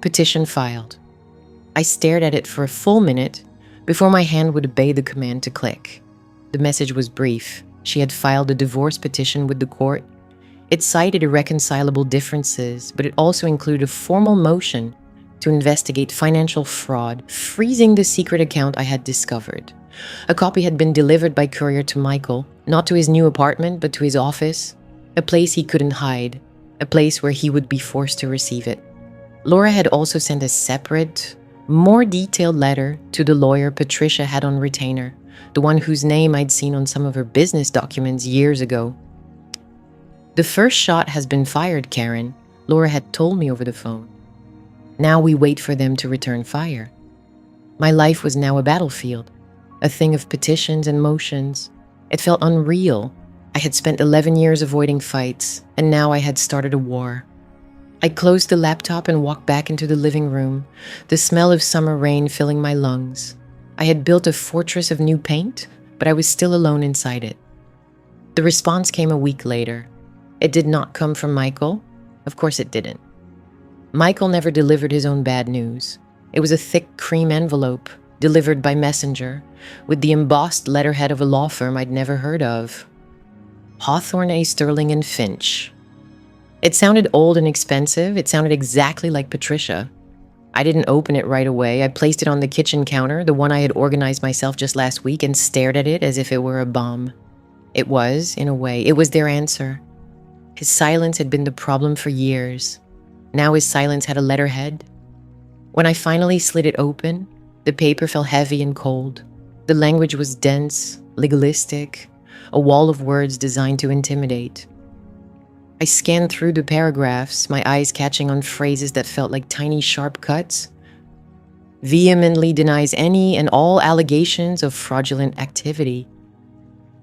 Petition filed. I stared at it for a full minute before my hand would obey the command to click. The message was brief. She had filed a divorce petition with the court. It cited irreconcilable differences, but it also included a formal motion to investigate financial fraud, freezing the secret account I had discovered. A copy had been delivered by courier to Michael, not to his new apartment, but to his office, a place he couldn't hide, a place where he would be forced to receive it. Laura had also sent a separate, more detailed letter to the lawyer Patricia had on retainer, the one whose name I'd seen on some of her business documents years ago. "The first shot has been fired, Karen," Laura had told me over the phone. "Now we wait for them to return fire." My life was now a battlefield, a thing of petitions and motions. It felt unreal. I had spent 11 years avoiding fights, and now I had started a war. I closed the laptop and walked back into the living room, the smell of summer rain filling my lungs. I had built a fortress of new paint, but I was still alone inside it. The response came a week later. It did not come from Michael. Of course it didn't. Michael never delivered his own bad news. It was a thick cream envelope, delivered by messenger, with the embossed letterhead of a law firm I'd never heard of. Hawthorne A. Sterling and Finch. It sounded old and expensive. It sounded exactly like Patricia. I didn't open it right away. I placed it on the kitchen counter, the one I had organized myself just last week, and stared at it as if it were a bomb. It was, in a way. It was their answer. His silence had been the problem for years. Now his silence had a letterhead. When I finally slid it open, the paper felt heavy and cold. The language was dense, legalistic, a wall of words designed to intimidate. I scanned through the paragraphs, my eyes catching on phrases that felt like tiny sharp cuts. Vehemently denies any and all allegations of fraudulent activity.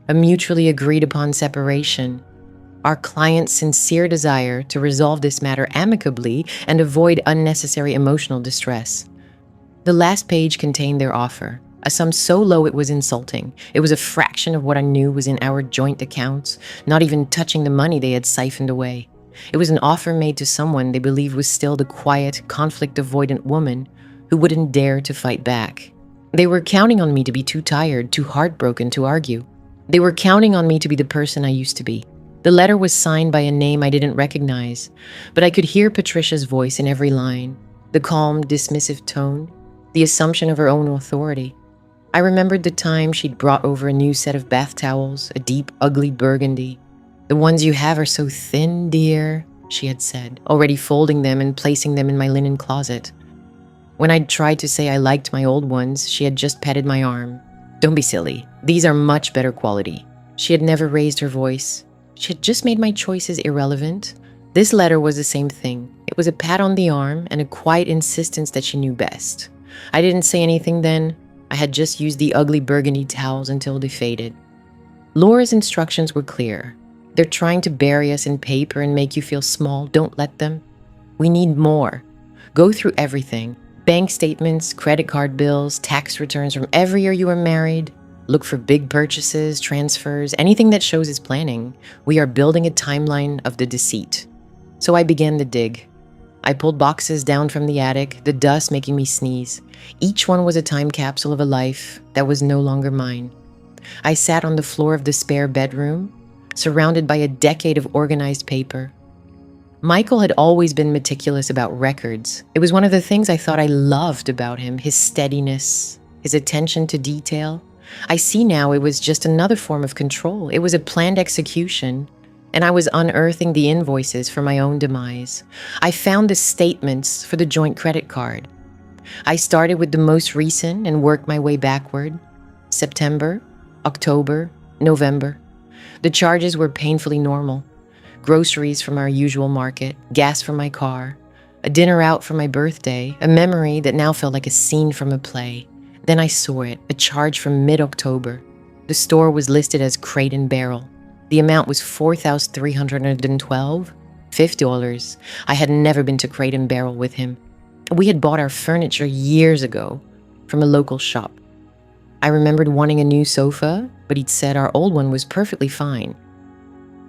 A mutually agreed upon separation. Our client's sincere desire to resolve this matter amicably and avoid unnecessary emotional distress. The last page contained their offer, a sum so low it was insulting. It was a fraction of what I knew was in our joint accounts, not even touching the money they had siphoned away. It was an offer made to someone they believed was still the quiet, conflict-avoidant woman who wouldn't dare to fight back. They were counting on me to be too tired, too heartbroken to argue. They were counting on me to be the person I used to be. The letter was signed by a name I didn't recognize, but I could hear Patricia's voice in every line, the calm, dismissive tone, the assumption of her own authority. I remembered the time she'd brought over a new set of bath towels, a deep, ugly burgundy. "The ones you have are so thin, dear," she had said, already folding them and placing them in my linen closet. When I'd tried to say I liked my old ones, she had just patted my arm. "Don't be silly. These are much better quality." She had never raised her voice. She had just made my choices irrelevant. This letter was the same thing. It was a pat on the arm and a quiet insistence that she knew best. I didn't say anything then. I had just used the ugly burgundy towels until they faded. Laura's instructions were clear. "They're trying to bury us in paper and make you feel small. Don't let them. We need more. Go through everything. Bank statements, credit card bills, tax returns from every year you were married. Look for big purchases, transfers, anything that shows his planning. We are building a timeline of the deceit." So I began the dig. I pulled boxes down from the attic, the dust making me sneeze. Each one was a time capsule of a life that was no longer mine. I sat on the floor of the spare bedroom, surrounded by a decade of organized paper. Michael had always been meticulous about records. It was one of the things I thought I loved about him, his steadiness, his attention to detail. I see now it was just another form of control. It was a planned execution, and I was unearthing the invoices for my own demise. I found the statements for the joint credit card. I started with the most recent and worked my way backward. September, October, November. The charges were painfully normal. Groceries from our usual market, gas for my car, a dinner out for my birthday, a memory that now felt like a scene from a play. Then I saw it, a charge from mid-October. The store was listed as Crate and Barrel. The amount was $4,312, $50. I had never been to Crate and Barrel with him. We had bought our furniture years ago from a local shop. I remembered wanting a new sofa, but he'd said our old one was perfectly fine.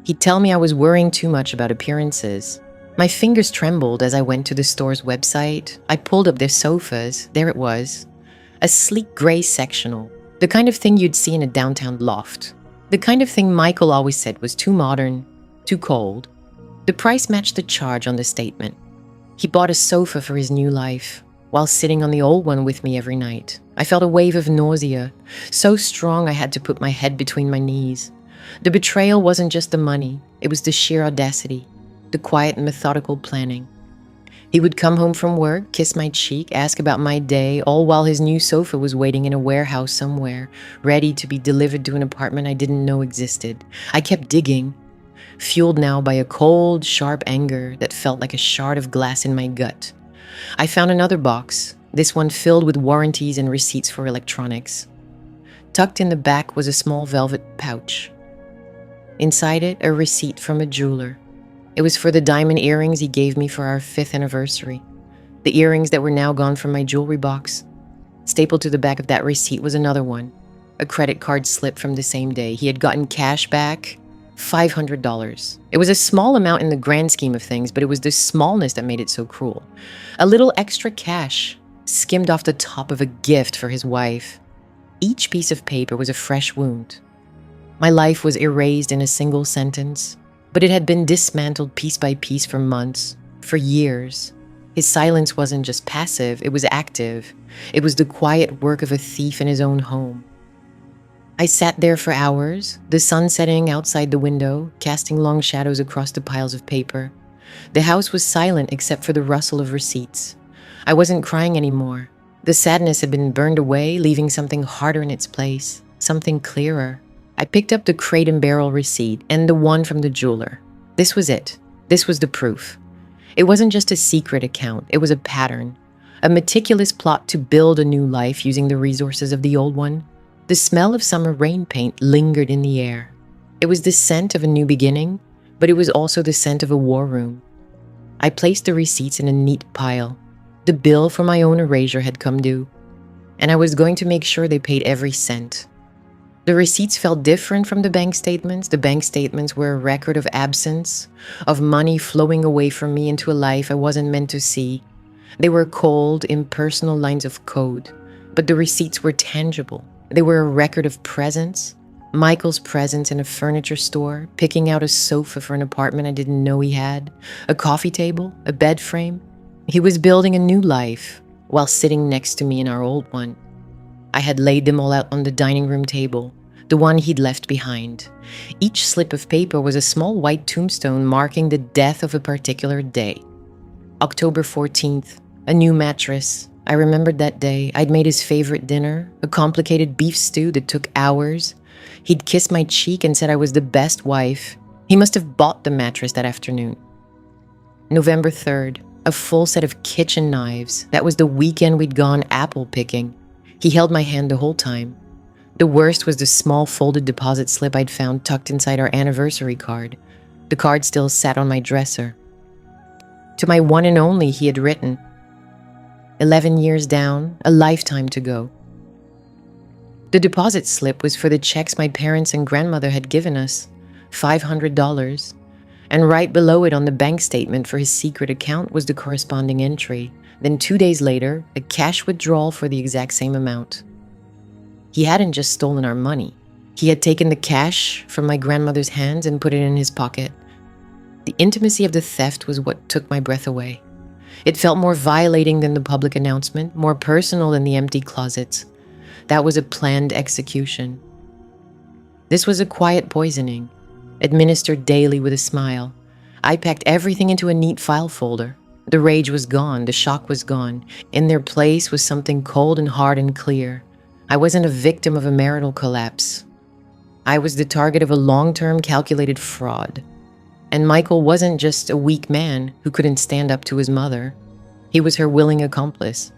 He'd tell me I was worrying too much about appearances. My fingers trembled as I went to the store's website. I pulled up their sofas. There it was. A sleek gray sectional, the kind of thing you'd see in a downtown loft. The kind of thing Michael always said was too modern, too cold. The price matched the charge on the statement. He bought a sofa for his new life, while sitting on the old one with me every night. I felt a wave of nausea, so strong I had to put my head between my knees. The betrayal wasn't just the money, it was the sheer audacity, the quiet and methodical planning. He would come home from work, kiss my cheek, ask about my day, all while his new sofa was waiting in a warehouse somewhere, ready to be delivered to an apartment I didn't know existed. I kept digging, fueled now by a cold, sharp anger that felt like a shard of glass in my gut. I found another box, this one filled with warranties and receipts for electronics. Tucked in the back was a small velvet pouch. Inside it, a receipt from a jeweler. It was for the diamond earrings he gave me for our 5th anniversary. The earrings that were now gone from my jewelry box. Stapled to the back of that receipt was another one, a credit card slip from the same day. He had gotten cash back $500. It was a small amount in the grand scheme of things, but it was the smallness that made it so cruel. A little extra cash skimmed off the top of a gift for his wife. Each piece of paper was a fresh wound. My life was erased in a single sentence, but it had been dismantled piece by piece for months, for years. His silence wasn't just passive, it was active. It was the quiet work of a thief in his own home. I sat there for hours, the sun setting outside the window, casting long shadows across the piles of paper. The house was silent except for the rustle of receipts. I wasn't crying anymore. The sadness had been burned away, leaving something harder in its place, something clearer. I picked up the Crate and Barrel receipt and the one from the jeweler. This was it. This was the proof. It wasn't just a secret account, it was a pattern. A meticulous plot to build a new life using the resources of the old one. The smell of summer rain paint lingered in the air. It was the scent of a new beginning, but it was also the scent of a war room. I placed the receipts in a neat pile. The bill for my own erasure had come due, and I was going to make sure they paid every cent. The receipts felt different from the bank statements. The bank statements were a record of absence, of money flowing away from me into a life I wasn't meant to see. They were cold, impersonal lines of code, but the receipts were tangible. They were a record of presence. Michael's presence in a furniture store, picking out a sofa for an apartment I didn't know he had, a coffee table, a bed frame. He was building a new life while sitting next to me in our old one. I had laid them all out on the dining room table, the one he'd left behind. Each slip of paper was a small white tombstone marking the death of a particular day. October 14th, a new mattress. I remembered that day. I'd made his favorite dinner, a complicated beef stew that took hours. He'd kissed my cheek and said I was the best wife. He must have bought the mattress that afternoon. November 3rd, a full set of kitchen knives. That was the weekend we'd gone apple picking. He held my hand the whole time. The worst was the small folded deposit slip I'd found tucked inside our anniversary card. The card still sat on my dresser. To my one and only, he had written, 11 years down, a lifetime to go. The deposit slip was for the checks my parents and grandmother had given us, $500, and right below it on the bank statement for his secret account was the corresponding entry. Then 2 days later, a cash withdrawal for the exact same amount. He hadn't just stolen our money. He had taken the cash from my grandmother's hands and put it in his pocket. The intimacy of the theft was what took my breath away. It felt more violating than the public announcement, more personal than the empty closets. That was a planned execution. This was a quiet poisoning, administered daily with a smile. I packed everything into a neat file folder. The rage was gone, the shock was gone. In their place was something cold and hard and clear. I wasn't a victim of a marital collapse. I was the target of a long-term calculated fraud. And Michael wasn't just a weak man who couldn't stand up to his mother. He was her willing accomplice.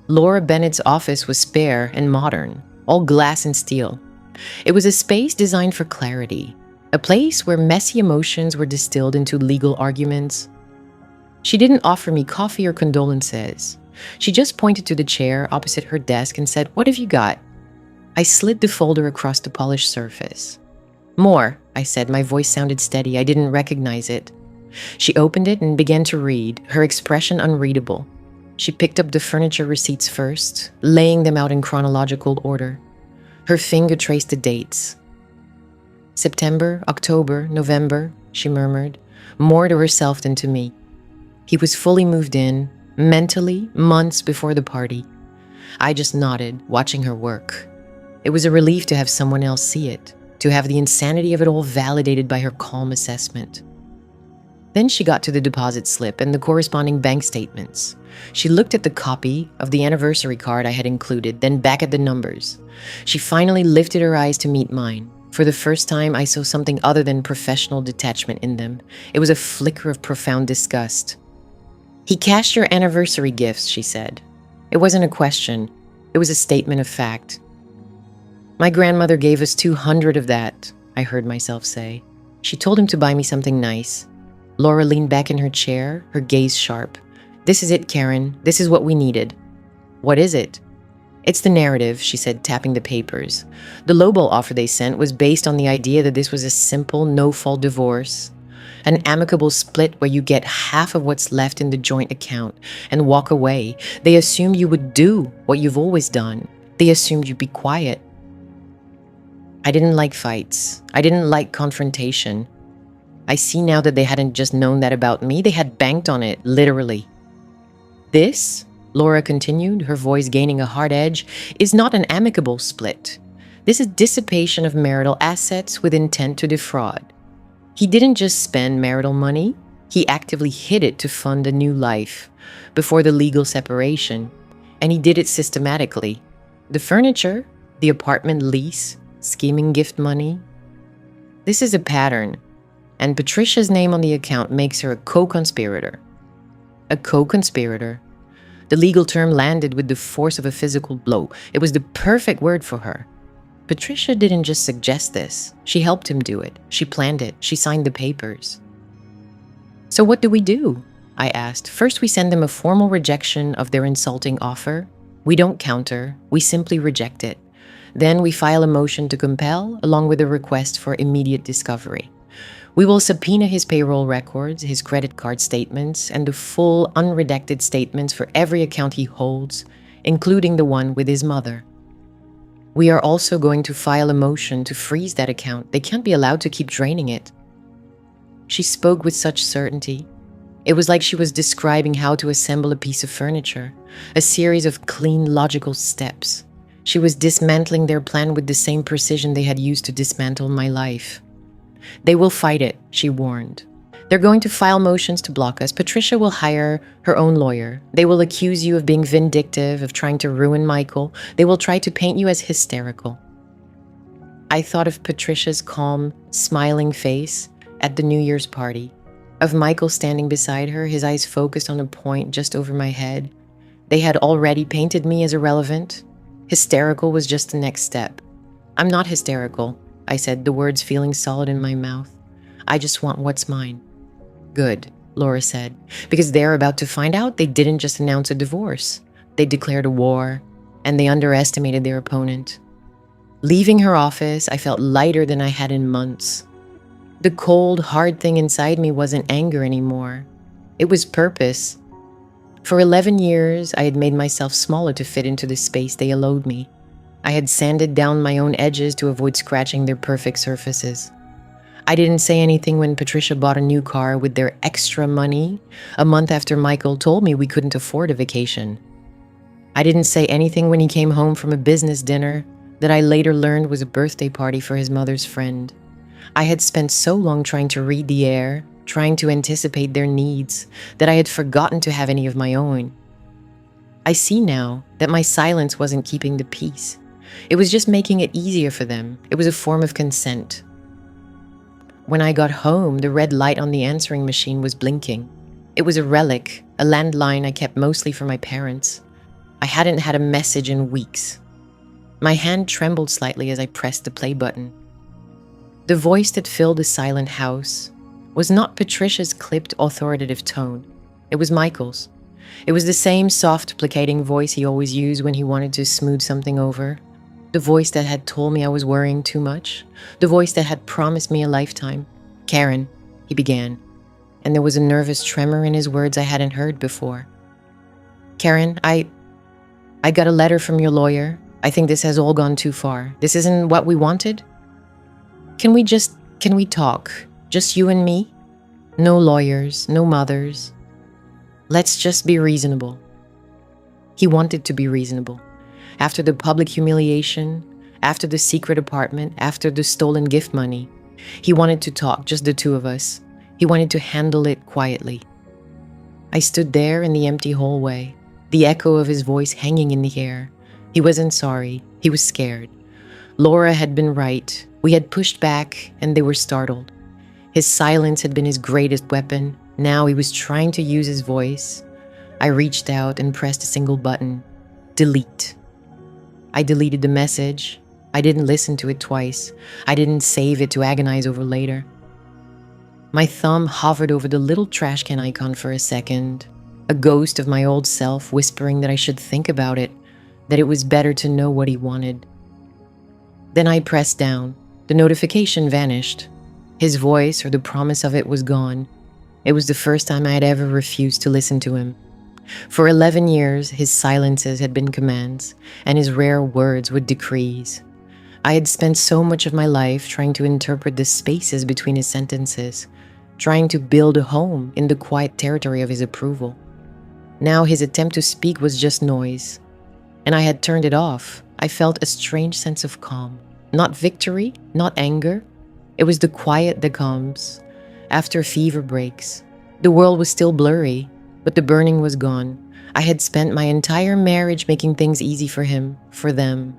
Laura Bennett's office was spare and modern, all glass and steel. It was a space designed for clarity, a place where messy emotions were distilled into legal arguments. She didn't offer me coffee or condolences. She just pointed to the chair opposite her desk and said, "What have you got?" I slid the folder across the polished surface. "More," I said. My voice sounded steady. I didn't recognize it. She opened it and began to read, her expression unreadable. She picked up the furniture receipts first, laying them out in chronological order. Her finger traced the dates. September, October, November, she murmured, more to herself than to me. He was fully moved in, mentally, months before the party. I just nodded, watching her work. It was a relief to have someone else see it, to have the insanity of it all validated by her calm assessment. Then she got to the deposit slip and the corresponding bank statements. She looked at the copy of the anniversary card I had included, then back at the numbers. She finally lifted her eyes to meet mine. For the first time, I saw something other than professional detachment in them. It was a flicker of profound disgust. "He cashed your anniversary gifts," she said. It wasn't a question. It was a statement of fact. "My grandmother gave us 200 of that," I heard myself say. She told him to buy me something nice. Laura leaned back in her chair, her gaze sharp. "This is it, Karen. This is what we needed." "What is it?" It's the narrative, she said, tapping the papers. The lowball offer they sent was based on the idea that this was a simple, no-fault divorce. An amicable split where you get half of what's left in the joint account and walk away. They assumed you would do what you've always done. They assumed you'd be quiet. I didn't like fights. I didn't like confrontation. I see now that they hadn't just known that about me, they had banked on it, literally. This, Laura continued, her voice gaining a hard edge, is not an amicable split. This is dissipation of marital assets with intent to defraud. He didn't just spend marital money, he actively hid it to fund a new life before the legal separation, and he did it systematically. The furniture, the apartment lease, scheming gift money. This is a pattern, and Patricia's name on the account makes her a co-conspirator. A co-conspirator. The legal term landed with the force of a physical blow. It was the perfect word for her. Patricia didn't just suggest this. She helped him do it. She planned it. She signed the papers. So what do? I asked. First, we send them a formal rejection of their insulting offer. We don't counter. We simply reject it. Then we file a motion to compel, along with a request for immediate discovery. We will subpoena his payroll records, his credit card statements, and the full unredacted statements for every account he holds, including the one with his mother. We are also going to file a motion to freeze that account. They can't be allowed to keep draining it. She spoke with such certainty. It was like she was describing how to assemble a piece of furniture, a series of clean, logical steps. She was dismantling their plan with the same precision they had used to dismantle my life. They will fight it, she warned. They're going to file motions to block us. Patricia will hire her own lawyer. They will accuse you of being vindictive, of trying to ruin Michael. They will try to paint you as hysterical. I thought of Patricia's calm, smiling face at the New Year's party, of Michael standing beside her, his eyes focused on a point just over my head. They had already painted me as irrelevant. Hysterical was just the next step. I'm not hysterical, I said, the words feeling solid in my mouth. I just want what's mine. Good, Laura said, because they're about to find out they didn't just announce a divorce. They declared a war, and they underestimated their opponent. Leaving her office, I felt lighter than I had in months. The cold, hard thing inside me wasn't anger anymore. It was purpose. For 11 years, I had made myself smaller to fit into the space they allowed me. I had sanded down my own edges to avoid scratching their perfect surfaces. I didn't say anything when Patricia bought a new car with their extra money, a month after Michael told me we couldn't afford a vacation. I didn't say anything when he came home from a business dinner that I later learned was a birthday party for his mother's friend. I had spent so long trying to read the air, trying to anticipate their needs, that I had forgotten to have any of my own. I see now that my silence wasn't keeping the peace. It was just making it easier for them. It was a form of consent. When I got home, the red light on the answering machine was blinking. It was a relic, a landline I kept mostly for my parents. I hadn't had a message in weeks. My hand trembled slightly as I pressed the play button. The voice that filled the silent house was not Patricia's clipped, authoritative tone. It was Michael's. It was the same soft, placating voice he always used when he wanted to smooth something over. The voice that had told me I was worrying too much. The voice that had promised me a lifetime. Karen, he began, and there was a nervous tremor in his words I hadn't heard before. Karen, I got a letter from your lawyer. I think this has all gone too far. This isn't what we wanted. Can we talk? Just you and me? No lawyers, no mothers. Let's just be reasonable. He wanted to be reasonable. After the public humiliation, after the secret apartment, after the stolen gift money, he wanted to talk, just the two of us. He wanted to handle it quietly. I stood there in the empty hallway, the echo of his voice hanging in the air. He wasn't sorry. He was scared. Laura had been right. We had pushed back, and they were startled. His silence had been his greatest weapon. Now he was trying to use his voice. I reached out and pressed a single button. Delete. I deleted the message. I didn't listen to it twice. I didn't save it to agonize over later. My thumb hovered over the little trash can icon for a second, a ghost of my old self whispering that I should think about it. that it was better to know what he wanted. Then I pressed down. The notification vanished. His voice or the promise of it was gone. It was the first time I had ever refused to listen to him. For 11 years, his silences had been commands, and his rare words would decrees. I had spent so much of my life trying to interpret the spaces between his sentences, trying to build a home in the quiet territory of his approval. Now his attempt to speak was just noise, and I had turned it off. I felt a strange sense of calm. Not victory, not anger. It was the quiet that comes after fever breaks. The world was still blurry, but the burning was gone. I had spent my entire marriage making things easy for him, for them.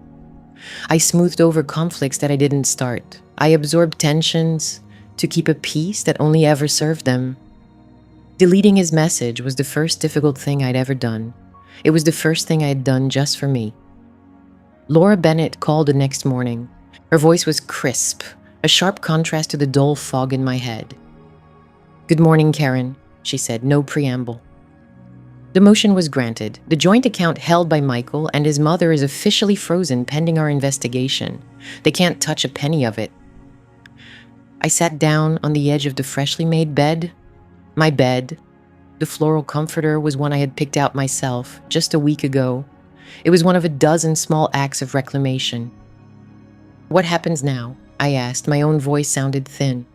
I smoothed over conflicts that I didn't start. I absorbed tensions to keep a peace that only ever served them. Deleting his message was the first difficult thing I'd ever done. It was the first thing I had done just for me. Laura Bennett called the next morning. Her voice was crisp, a sharp contrast to the dull fog in my head. "Good morning, Karen," she said, no preamble. The motion was granted. The joint account held by Michael and his mother is officially frozen pending our investigation. They can't touch a penny of it. I sat down on the edge of the freshly made bed. My bed. The floral comforter was one I had picked out myself just a week ago. It was one of a dozen small acts of reclamation. "What happens now?" I asked. My own voice sounded thin.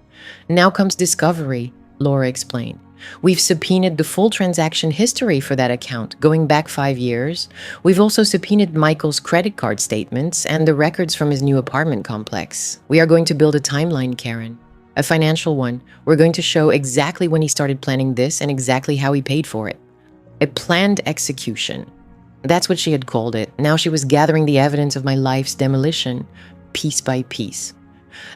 "Now comes discovery," Laura explained. "We've subpoenaed the full transaction history for that account, going back 5 years. We've also subpoenaed Michael's credit card statements and the records from his new apartment complex. We are going to build a timeline, Karen. A financial one. We're going to show exactly when he started planning this and exactly how he paid for it. A planned execution." That's what she had called it. Now she was gathering the evidence of my life's demolition, piece by piece.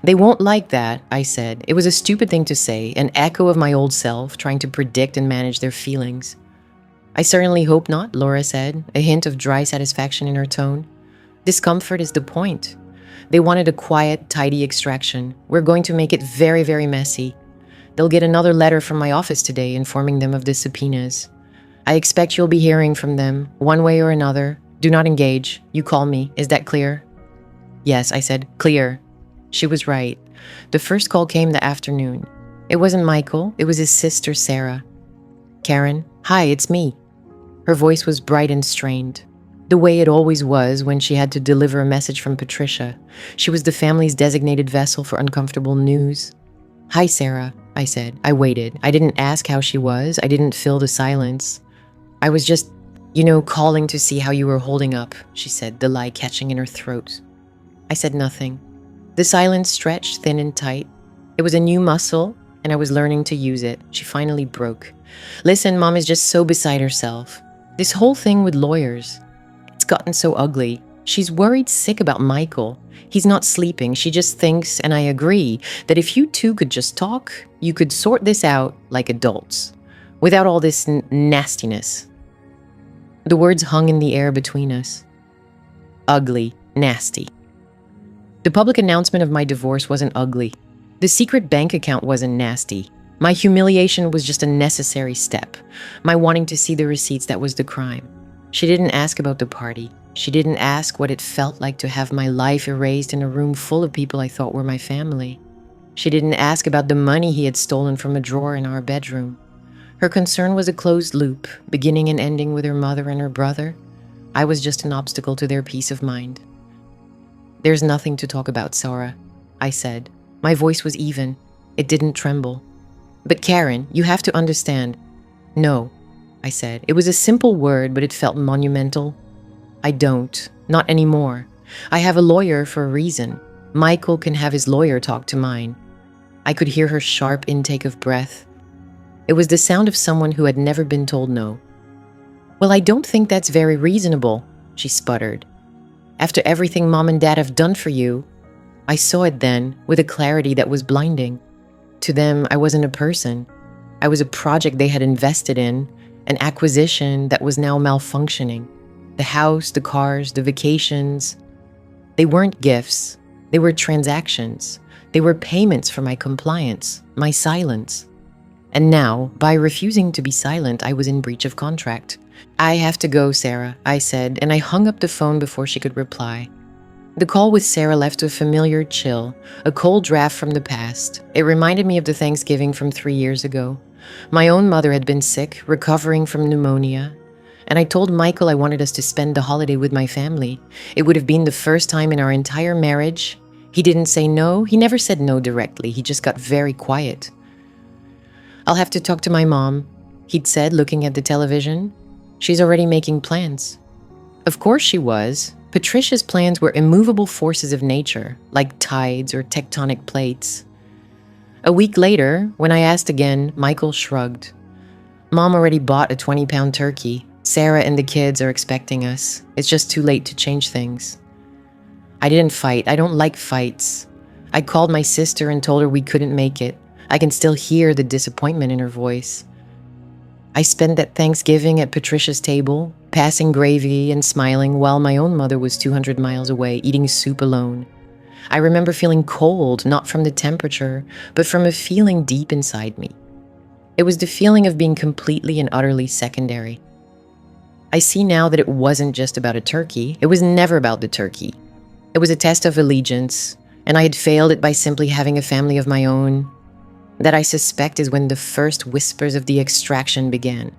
"They won't like that," I said. It was a stupid thing to say, an echo of my old self, trying to predict and manage their feelings. "I certainly hope not," Laura said, a hint of dry satisfaction in her tone. "Discomfort is the point. They wanted a quiet, tidy extraction. We're going to make it very, very messy. They'll get another letter from my office today informing them of the subpoenas. I expect you'll be hearing from them, one way or another. Do not engage. You call me. Is that clear?" "Yes," I said. "Clear." She was right. The first call came the afternoon. It wasn't Michael. It was his sister, Sarah. "Karen, hi, it's me." Her voice was bright and strained, the way it always was when she had to deliver a message from Patricia. She was the family's designated vessel for uncomfortable news. "Hi, Sarah," I said. I waited. I didn't ask how she was. I didn't fill the silence. "I was just, calling to see how you were holding up," she said, the lie catching in her throat. I said nothing. The silence stretched thin and tight. It was a new muscle, and I was learning to use it. She finally broke. "Listen, Mom is just so beside herself. This whole thing with lawyers, it's gotten so ugly. She's worried sick about Michael. He's not sleeping. She just thinks, and I agree, that if you two could just talk, you could sort this out like adults, without all this nastiness." The words hung in the air between us. Ugly, nasty. The public announcement of my divorce wasn't ugly. The secret bank account wasn't nasty. My humiliation was just a necessary step. My wanting to see the receipts, that was the crime. She didn't ask about the party. She didn't ask what it felt like to have my life erased in a room full of people I thought were my family. She didn't ask about the money he had stolen from a drawer in our bedroom. Her concern was a closed loop, beginning and ending with her mother and her brother. I was just an obstacle to their peace of mind. "There's nothing to talk about, Sarah," I said. My voice was even. It didn't tremble. "But Karen, you have to understand." "No," I said. It was a simple word, but it felt monumental. "I don't. Not anymore. I have a lawyer for a reason. Michael can have his lawyer talk to mine." I could hear her sharp intake of breath. It was the sound of someone who had never been told no. "Well, I don't think that's very reasonable," she sputtered. "After everything Mom and Dad have done for you." I saw it then, with a clarity that was blinding. To them, I wasn't a person. I was a project they had invested in, an acquisition that was now malfunctioning. The house, the cars, the vacations. They weren't gifts. They were transactions. They were payments for my compliance, my silence. And now, by refusing to be silent, I was in breach of contract. "I have to go, Sarah," I said, and I hung up the phone before she could reply. The call with Sarah left a familiar chill, a cold draft from the past. It reminded me of the Thanksgiving from 3 years ago. My own mother had been sick, recovering from pneumonia, and I told Michael I wanted us to spend the holiday with my family. It would have been the first time in our entire marriage. He didn't say no. He never said no directly. He just got very quiet. "I'll have to talk to my mom," he'd said, looking at the television. "She's already making plans." Of course she was. Patricia's plans were immovable forces of nature, like tides or tectonic plates. A week later, when I asked again, Michael shrugged. "Mom already bought a 20-pound turkey. Sarah and the kids are expecting us. It's just too late to change things." I didn't fight. I don't like fights. I called my sister and told her we couldn't make it. I can still hear the disappointment in her voice. I spent that Thanksgiving at Patricia's table, passing gravy and smiling while my own mother was 200 miles away, eating soup alone. I remember feeling cold, not from the temperature, but from a feeling deep inside me. It was the feeling of being completely and utterly secondary. I see now that it wasn't just about a turkey. It was never about the turkey. It was a test of allegiance, and I had failed it by simply having a family of my own. That I suspect is when the first whispers of the extraction began.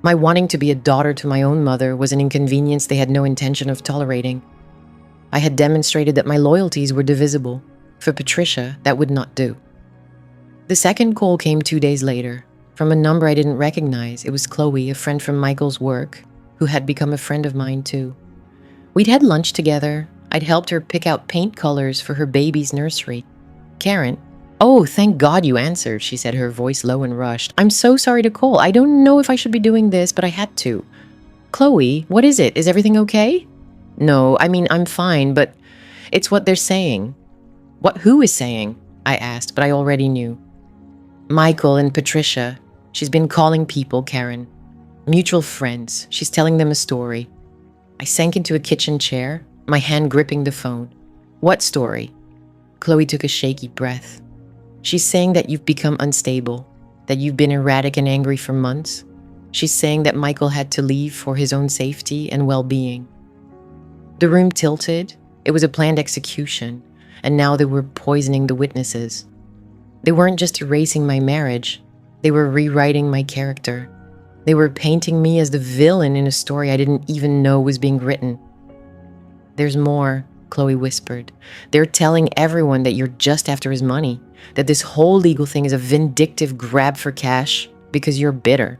My wanting to be a daughter to my own mother was an inconvenience they had no intention of tolerating. I had demonstrated that my loyalties were divisible. For Patricia, that would not do. The second call came 2 days later, from a number I didn't recognize. It was Chloe, a friend from Michael's work, who had become a friend of mine too. We'd had lunch together. I'd helped her pick out paint colors for her baby's nursery. "Karen." "Oh, thank God you answered," she said, her voice low and rushed. "I'm so sorry to call. I don't know if I should be doing this, but I had to." "Chloe, what is it? Is everything okay?" "No, I mean, I'm fine, but it's what they're saying." Who is saying?" I asked, but I already knew. "Michael and Patricia. She's been calling people, Karen. Mutual friends. She's telling them a story." I sank into a kitchen chair, my hand gripping the phone. "What story?" Chloe took a shaky breath. "She's saying that you've become unstable, that you've been erratic and angry for months. She's saying that Michael had to leave for his own safety and well-being." The room tilted. It was a planned execution, and now they were poisoning the witnesses. They weren't just erasing my marriage. They were rewriting my character. They were painting me as the villain in a story I didn't even know was being written. "There's more," Chloe whispered. "They're telling everyone that you're just after his money, that this whole legal thing is a vindictive grab for cash because you're bitter.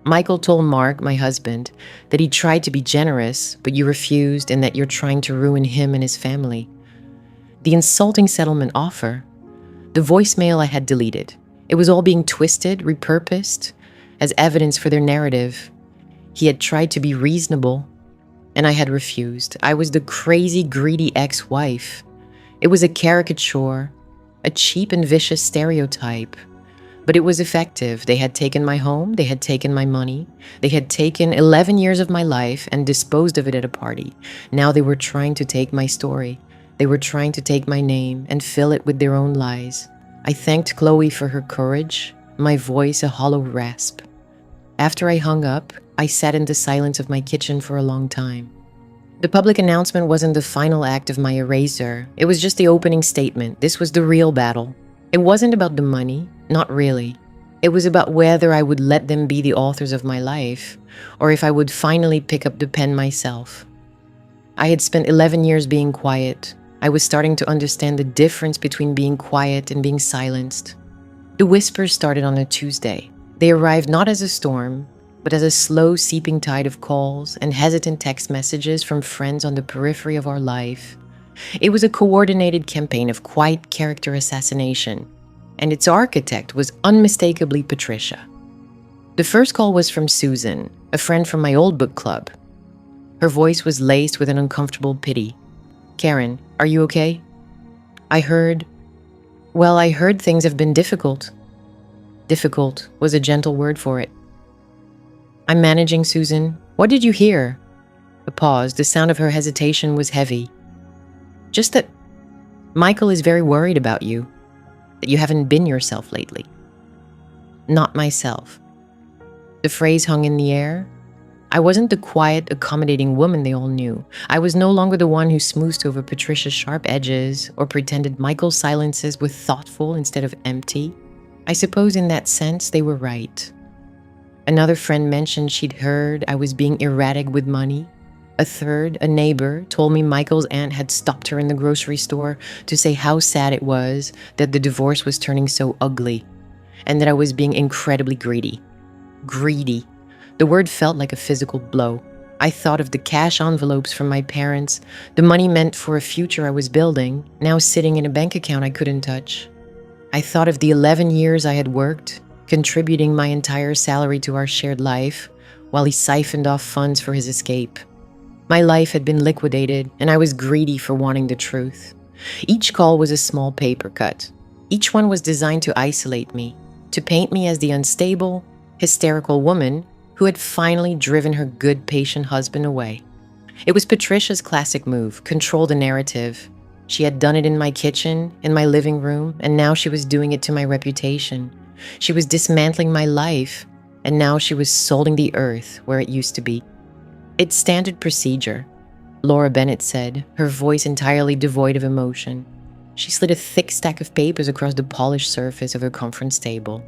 Michael told Mark, my husband, that he tried to be generous, but you refused, and that you're trying to ruin him and his family. The insulting settlement offer, the voicemail I had deleted, it was all being twisted, repurposed, as evidence for their narrative. He had tried to be reasonable, and I had refused. I was the crazy, greedy ex-wife. It was a caricature, a cheap and vicious stereotype. But it was effective. They had taken my home, they had taken my money, they had taken 11 years of my life and disposed of it at a party. Now they were trying to take my story. They were trying to take my name and fill it with their own lies. I thanked Chloe for her courage, my voice a hollow rasp. After I hung up, I sat in the silence of my kitchen for a long time. The public announcement wasn't the final act of my erasure. It was just the opening statement. This was the real battle. It wasn't about the money, not really. It was about whether I would let them be the authors of my life, or if I would finally pick up the pen myself. I had spent 11 years being quiet. I was starting to understand the difference between being quiet and being silenced. The whispers started on a Tuesday. They arrived not as a storm, but as a slow seeping tide of calls and hesitant text messages from friends on the periphery of our life. It was a coordinated campaign of quiet character assassination, and its architect was unmistakably Patricia. The first call was from Susan, a friend from my old book club. Her voice was laced with an uncomfortable pity. "Karen, are you okay?" I heard things have been difficult. Difficult was a gentle word for it. "I'm managing, Susan. What did you hear?" A pause. The sound of her hesitation was heavy. "Just that Michael is very worried about you, that you haven't been yourself lately." not myself. The phrase hung in the air. I wasn't the quiet, accommodating woman they all knew. I was no longer the one who smoothed over Patricia's sharp edges or pretended Michael's silences were thoughtful instead of empty. I suppose in that sense they were right. Another friend mentioned she'd heard I was being erratic with money. A third, a neighbor, told me Michael's aunt had stopped her in the grocery store to say how sad it was that the divorce was turning so ugly, and that I was being incredibly greedy. Greedy. The word felt like a physical blow. I thought of the cash envelopes from my parents, the money meant for a future I was building, now sitting in a bank account I couldn't touch. I thought of the 11 years I had worked, contributing my entire salary to our shared life, while he siphoned off funds for his escape. My life had been liquidated, and I was greedy for wanting the truth. Each call was a small paper cut. Each one was designed to isolate me, to paint me as the unstable, hysterical woman who had finally driven her good, patient husband away. It was Patricia's classic move, control the narrative. She had done it in my kitchen, in my living room, and now she was doing it to my reputation. She was dismantling my life, and now she was solding the earth where it used to be. It's standard procedure, Laura Bennett said, her voice entirely devoid of emotion. She slid a thick stack of papers across the polished surface of her conference table.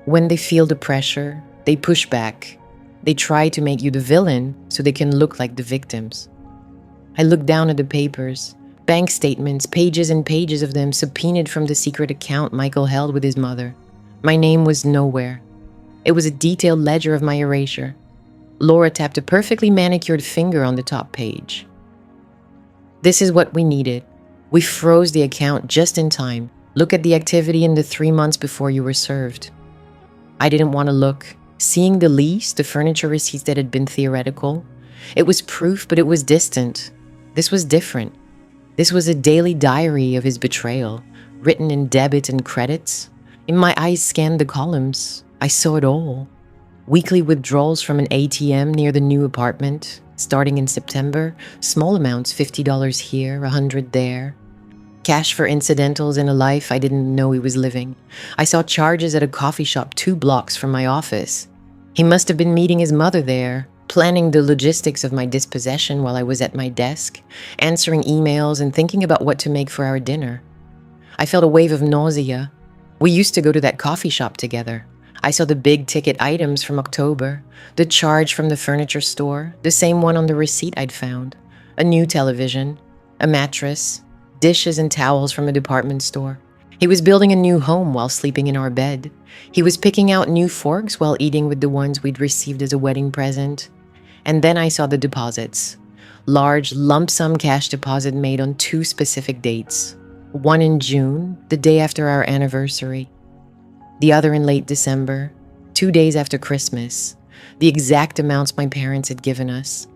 When they feel the pressure, they push back. They try to make you the villain so they can look like the victims. I looked down at the papers, bank statements, pages and pages of them subpoenaed from the secret account Michael held with his mother. My name was nowhere. It was a detailed ledger of my erasure. Laura tapped a perfectly manicured finger on the top page. This is what we needed. We froze the account just in time. Look at the activity in the 3 months before you were served. I didn't want to look. Seeing the lease, the furniture receipts that had been theoretical, it was proof, but it was distant. This was different. This was a daily diary of his betrayal, written in debits and credits. In my eyes scanned the columns. I saw it all. Weekly withdrawals from an ATM near the new apartment, starting in September, small amounts, $50 here, $100 there. Cash for incidentals in a life I didn't know he was living. I saw charges at a coffee shop 2 blocks from my office. He must have been meeting his mother there, planning the logistics of my dispossession while I was at my desk, answering emails and thinking about what to make for our dinner. I felt a wave of nausea. We used to go to that coffee shop together. I saw the big ticket items from October, the charge from the furniture store, the same one on the receipt I'd found, a new television, a mattress, dishes and towels from a department store. He was building a new home while sleeping in our bed. He was picking out new forks while eating with the ones we'd received as a wedding present. And then I saw the deposits. Large lump sum cash deposit made on 2 specific dates. One in June, the day after our anniversary. The other in late December, 2 days after Christmas. The exact amounts my parents had given us.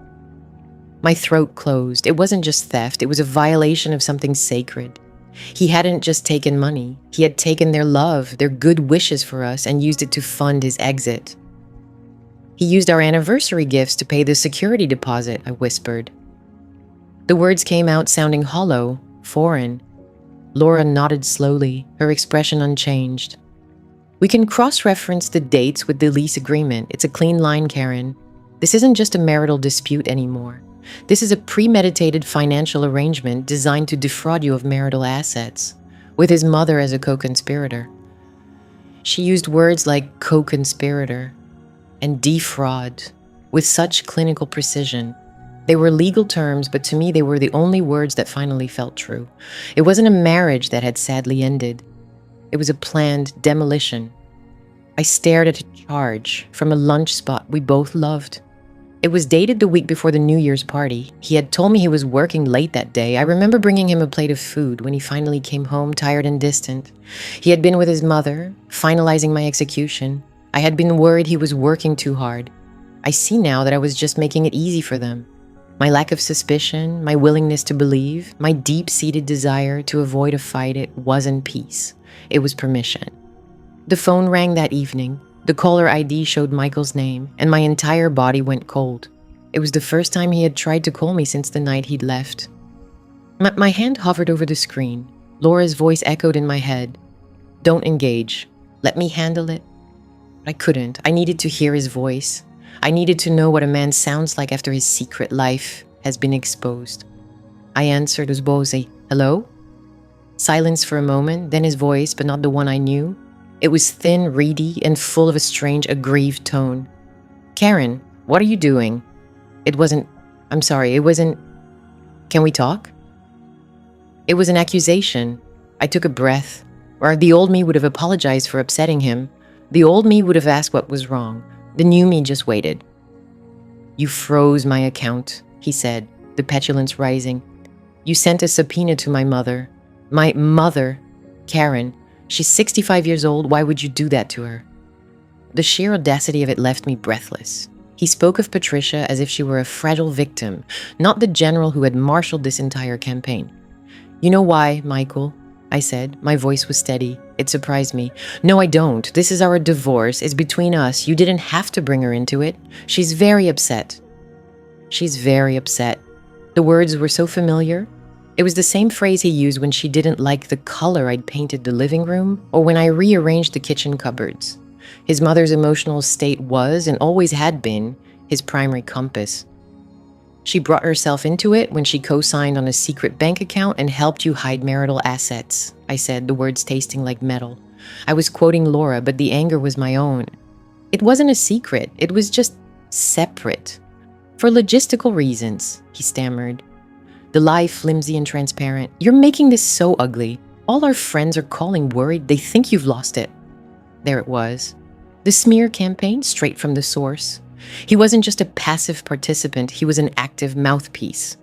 My throat closed. It wasn't just theft. It was a violation of something sacred. He hadn't just taken money. He had taken their love, their good wishes for us, and used it to fund his exit. He used our anniversary gifts to pay the security deposit, I whispered. The words came out sounding hollow, foreign. Laura nodded slowly, her expression unchanged. We can cross-reference the dates with the lease agreement. It's a clean line, Karen. This isn't just a marital dispute anymore. This is a premeditated financial arrangement designed to defraud you of marital assets, with his mother as a co-conspirator. She used words like co-conspirator and defraud with such clinical precision. They were legal terms, but to me they were the only words that finally felt true. It wasn't a marriage that had sadly ended. It was a planned demolition. I stared at a charge from a lunch spot we both loved. It was dated the week before the New Year's party. He had told me he was working late that day. I remember bringing him a plate of food when he finally came home, tired and distant. He had been with his mother, finalizing my execution. I had been worried he was working too hard. I see now that I was just making it easy for them. My lack of suspicion, my willingness to believe, my deep-seated desire to avoid a fight, it wasn't peace. It was permission. The phone rang that evening. The caller ID showed Michael's name, and my entire body went cold. It was the first time he had tried to call me since the night he'd left. My hand hovered over the screen. Laura's voice echoed in my head. Don't engage. Let me handle it. I couldn't. I needed to hear his voice. I needed to know what a man sounds like after his secret life has been exposed. I answered usbose, "Hello?" Silence for a moment, then his voice, but not the one I knew. It was thin, reedy, and full of a strange, aggrieved tone. "Karen, what are you doing?" It wasn't, "Can we talk?" It was an accusation. I took a breath. Or the old me would have apologized for upsetting him. The old me would have asked what was wrong. The new me just waited. "You froze my account," he said, the petulance rising. "You sent a subpoena to my mother. My mother, Karen. She's 65 years old. Why would you do that to her?" The sheer audacity of it left me breathless. He spoke of Patricia as if she were a fragile victim, not the general who had marshaled this entire campaign. "You know why, Michael?" I said. My voice was steady. It surprised me. "No, I don't. This is our divorce. It's between us. You didn't have to bring her into it. She's very upset." "She's very upset." The words were so familiar. It was the same phrase he used when she didn't like the color I'd painted the living room, or when I rearranged the kitchen cupboards. His mother's emotional state was, and always had been, his primary compass. "She brought herself into it when she co-signed on a secret bank account and helped you hide marital assets," I said, the words tasting like metal. I was quoting Laura, but the anger was my own. It wasn't a secret. It was just separate. "For logistical reasons," he stammered. The lie flimsy and transparent. "You're making this so ugly. All our friends are calling worried. They think you've lost it." There it was. The smear campaign straight from the source. He wasn't just a passive participant. He was an active mouthpiece.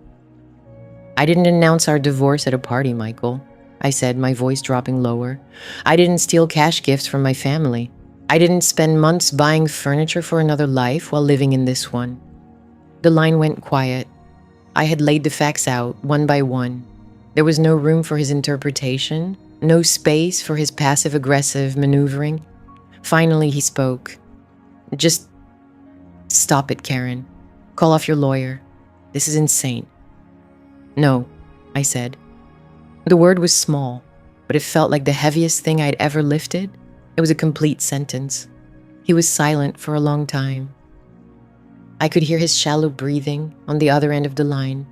"I didn't announce our divorce at a party, Michael," I said, my voice dropping lower. "I didn't steal cash gifts from my family. I didn't spend months buying furniture for another life while living in this one." The line went quiet. I had laid the facts out, one by one. There was no room for his interpretation, no space for his passive-aggressive maneuvering. Finally, he spoke. "Just stop it, Karen. Call off your lawyer. This is insane." "No," I said. The word was small, but it felt like the heaviest thing I'd ever lifted. It was a complete sentence. He was silent for a long time. I could hear his shallow breathing on the other end of the line.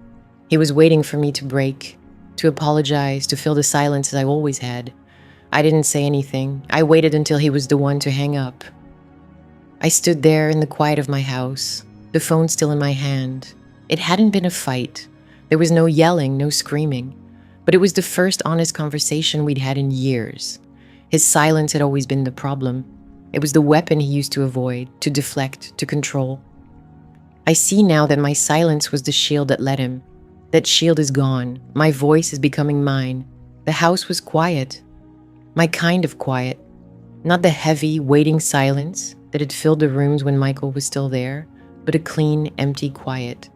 He was waiting for me to break, to apologize, to fill the silence as I always had. I didn't say anything. I waited until he was the one to hang up. I stood there in the quiet of my house, the phone still in my hand. It hadn't been a fight. There was no yelling, no screaming. But it was the first honest conversation we'd had in years. His silence had always been the problem. It was the weapon he used to avoid, to deflect, to control. I see now that my silence was the shield that led him. That shield is gone. My voice is becoming mine. The house was quiet. My kind of quiet. Not the heavy, waiting silence that had filled the rooms when Michael was still there, but a clean, empty quiet.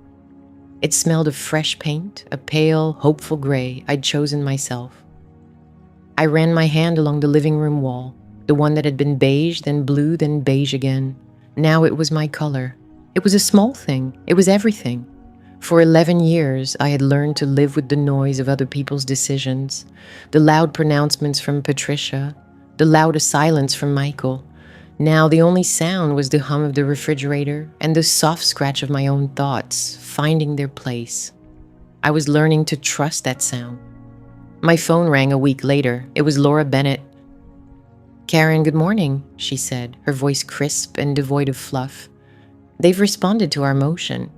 It smelled of fresh paint, a pale, hopeful gray I'd chosen myself. I ran my hand along the living room wall, the one that had been beige, then blue, then beige again. Now it was my color. It was a small thing. It was everything. For 11 years, I had learned to live with the noise of other people's decisions, the loud pronouncements from Patricia, the louder silence from Michael. Now the only sound was the hum of the refrigerator and the soft scratch of my own thoughts, finding their place. I was learning to trust that sound. My phone rang a week later. It was Laura Bennett. "Karen, good morning," she said, her voice crisp and devoid of fluff. "They've responded to our motion."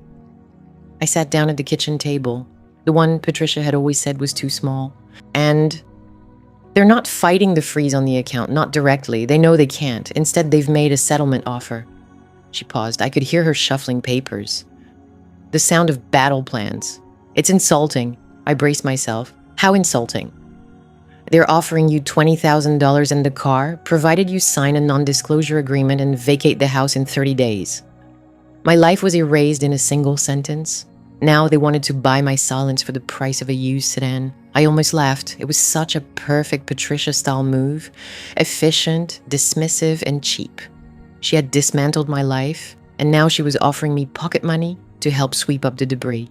I sat down at the kitchen table, the one Patricia had always said was too small. "And they're not fighting the freeze on the account, not directly. They know they can't. Instead, they've made a settlement offer." She paused. I could hear her shuffling papers. The sound of battle plans. "It's insulting." I braced myself. "How insulting?" "They're offering you $20,000 and the car, provided you sign a non-disclosure agreement and vacate the house in 30 days. My life was erased in a single sentence. Now they wanted to buy my silence for the price of a used sedan. I almost laughed. It was such a perfect Patricia-style move. Efficient, dismissive, and cheap. She had dismantled my life, and now she was offering me pocket money to help sweep up the debris.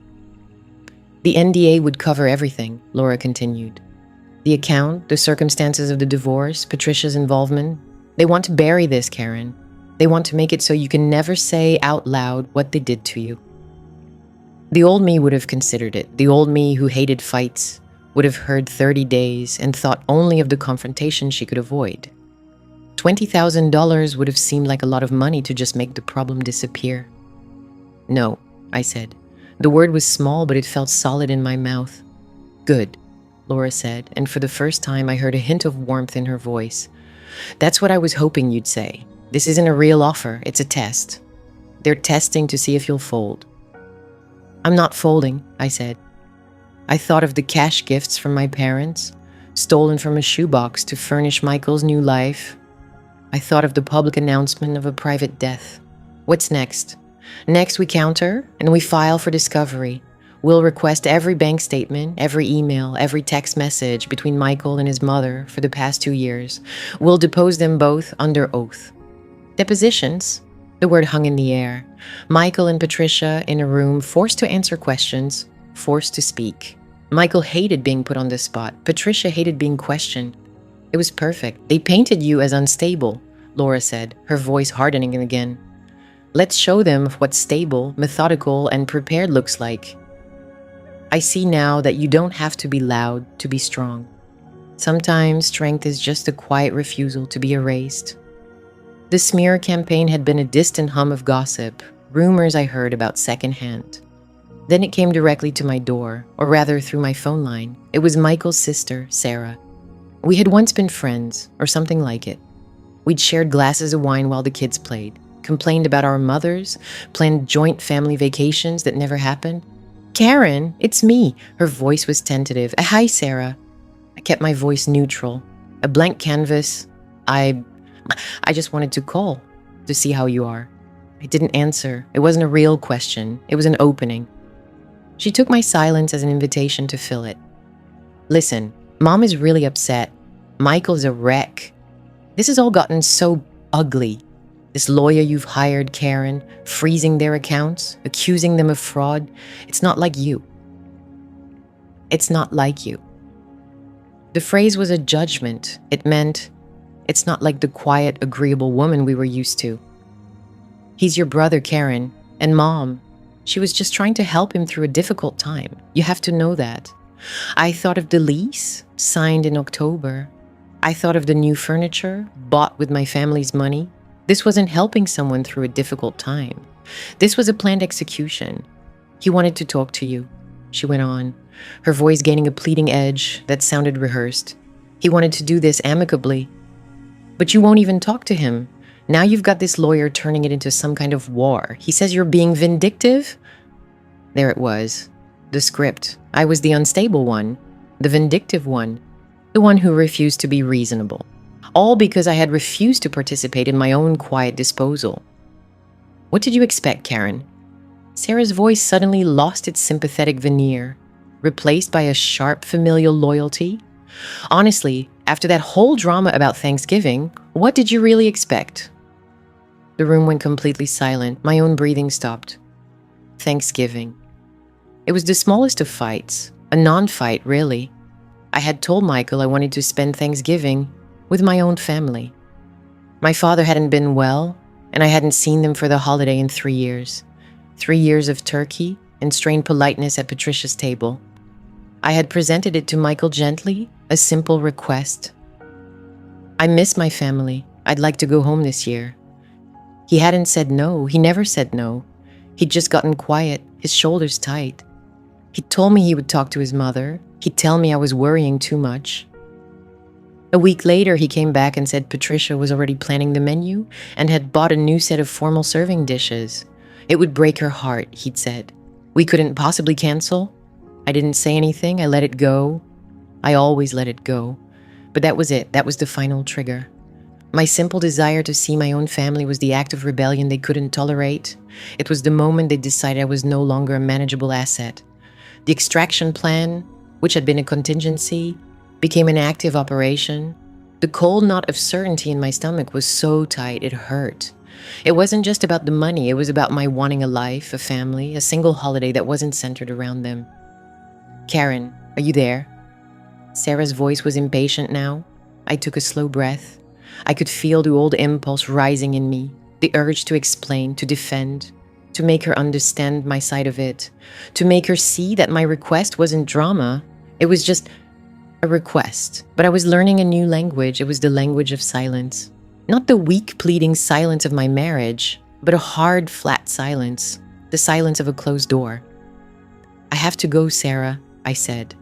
"The NDA would cover everything," Laura continued. "The account, the circumstances of the divorce, Patricia's involvement. They want to bury this, Karen. They want to make it so you can never say out loud what they did to you. The old me would have considered it. The old me who hated fights would have heard 30 days and thought only of the confrontation she could avoid. $20,000 would have seemed like a lot of money to just make the problem disappear. No, I said. The word was small, but it felt solid in my mouth. Good, Laura said, and for the first time I heard a hint of warmth in her voice. That's what I was hoping you'd say. This isn't a real offer, it's a test. They're testing to see if you'll fold. I'm not folding, I said. I thought of the cash gifts from my parents, stolen from a shoebox to furnish Michael's new life. I thought of the public announcement of a private death. What's next? Next we counter and we file for discovery. We'll request every bank statement, every email, every text message between Michael and his mother for the past 2 years. We'll depose them both under oath. Depositions? The word hung in the air. Michael and Patricia in a room, forced to answer questions, forced to speak. Michael hated being put on the spot. Patricia hated being questioned. It was perfect. They painted you as unstable, Laura said, her voice hardening again. Let's show them what stable, methodical, and prepared looks like. I see now that you don't have to be loud to be strong. Sometimes strength is just a quiet refusal to be erased. The smear campaign had been a distant hum of gossip, rumors I heard about secondhand. Then it came directly to my door, or rather through my phone line. It was Michael's sister, Sarah. We had once been friends, or something like it. We'd shared glasses of wine while the kids played, complained about our mothers, planned joint family vacations that never happened. Karen, it's me. Her voice was tentative. Hi, Sarah. I kept my voice neutral. A blank canvas. I just wanted to call to see how you are. I didn't answer. It wasn't a real question. It was an opening. She took my silence as an invitation to fill it. Listen, Mom is really upset. Michael's a wreck. This has all gotten so ugly. This lawyer you've hired, Karen, freezing their accounts, accusing them of fraud. It's not like you. It's not like you. The phrase was a judgment. It meant, it's not like the quiet, agreeable woman we were used to. He's your brother, Karen, and Mom. She was just trying to help him through a difficult time. You have to know that. I thought of the lease, signed in October. I thought of the new furniture, bought with my family's money. This wasn't helping someone through a difficult time. This was a planned execution. He wanted to talk to you, she went on, her voice gaining a pleading edge that sounded rehearsed. He wanted to do this amicably. But you won't even talk to him. Now you've got this lawyer turning it into some kind of war. He says you're being vindictive? There it was. The script. I was the unstable one, the vindictive one, the one who refused to be reasonable. All because I had refused to participate in my own quiet disposal. What did you expect, Karen? Sarah's voice suddenly lost its sympathetic veneer, replaced by a sharp familial loyalty. Honestly, after that whole drama about Thanksgiving, what did you really expect? The room went completely silent. My own breathing stopped. Thanksgiving. It was the smallest of fights, a non-fight, really. I had told Michael I wanted to spend Thanksgiving with my own family. My father hadn't been well, and I hadn't seen them for the holiday in 3 years. 3 years of turkey and strained politeness at Patricia's table. I had presented it to Michael gently, a simple request. I miss my family. I'd like to go home this year. He hadn't said no. He never said no. He'd just gotten quiet, his shoulders tight. He told me he would talk to his mother. He'd tell me I was worrying too much. A week later, he came back and said Patricia was already planning the menu and had bought a new set of formal serving dishes. It would break her heart, he'd said. We couldn't possibly cancel. I didn't say anything. I let it go. I always let it go. But that was it. That was the final trigger. My simple desire to see my own family was the act of rebellion they couldn't tolerate. It was the moment they decided I was no longer a manageable asset. The extraction plan, which had been a contingency, became an active operation. The cold knot of certainty in my stomach was so tight it hurt. It wasn't just about the money. It was about my wanting a life, a family, a single holiday that wasn't centered around them. Karen, are you there? Sarah's voice was impatient now. I took a slow breath. I could feel the old impulse rising in me. The urge to explain, to defend, to make her understand my side of it, to make her see that my request wasn't drama. It was just a request. But I was learning a new language. It was the language of silence. Not the weak, pleading silence of my marriage, but a hard, flat silence. The silence of a closed door. "I have to go, Sarah," I said.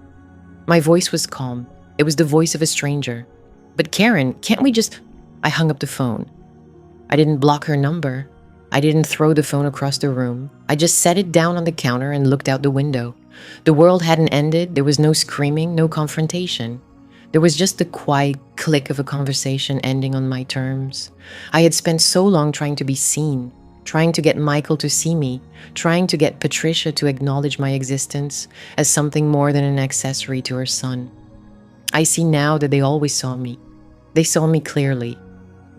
My voice was calm. It was the voice of a stranger. "But Karen, can't we just—" I hung up the phone. I didn't block her number. I didn't throw the phone across the room. I just set it down on the counter and looked out the window. The world hadn't ended. There was no screaming, no confrontation. There was just the quiet click of a conversation ending on my terms. I had spent so long trying to be seen, trying to get Michael to see me, trying to get Patricia to acknowledge my existence as something more than an accessory to her son. I see now that they always saw me. They saw me clearly.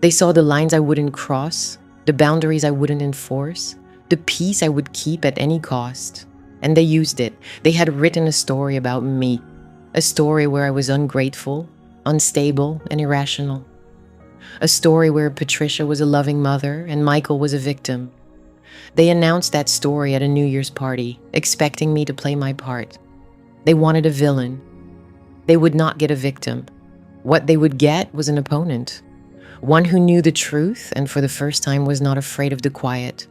They saw the lines I wouldn't cross, the boundaries I wouldn't enforce, the peace I would keep at any cost. And they used it. They had written a story about me, a story where I was ungrateful, unstable, and irrational. A story where Patricia was a loving mother and Michael was a victim. They announced that story at a New Year's party, expecting me to play my part. They wanted a villain. They would not get a victim. What they would get was an opponent. One who knew the truth and for the first time was not afraid of the quiet.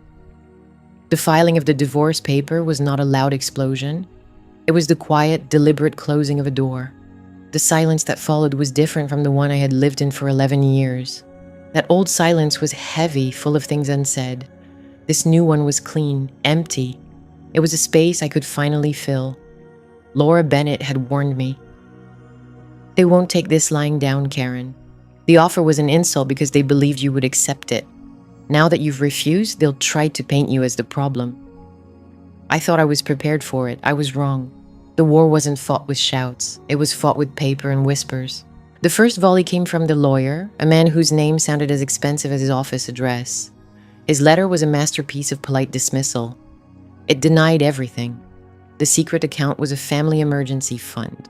The filing of the divorce paper was not a loud explosion. It was the quiet, deliberate closing of a door. The silence that followed was different from the one I had lived in for 11 years. That old silence was heavy, full of things unsaid. This new one was clean, empty. It was a space I could finally fill. Laura Bennett had warned me. "They won't take this lying down, Karen. The offer was an insult because they believed you would accept it. Now that you've refused, they'll try to paint you as the problem." I thought I was prepared for it. I was wrong. The war wasn't fought with shouts. It was fought with paper and whispers. The first volley came from the lawyer, a man whose name sounded as expensive as his office address. His letter was a masterpiece of polite dismissal. It denied everything. The secret account was a family emergency fund.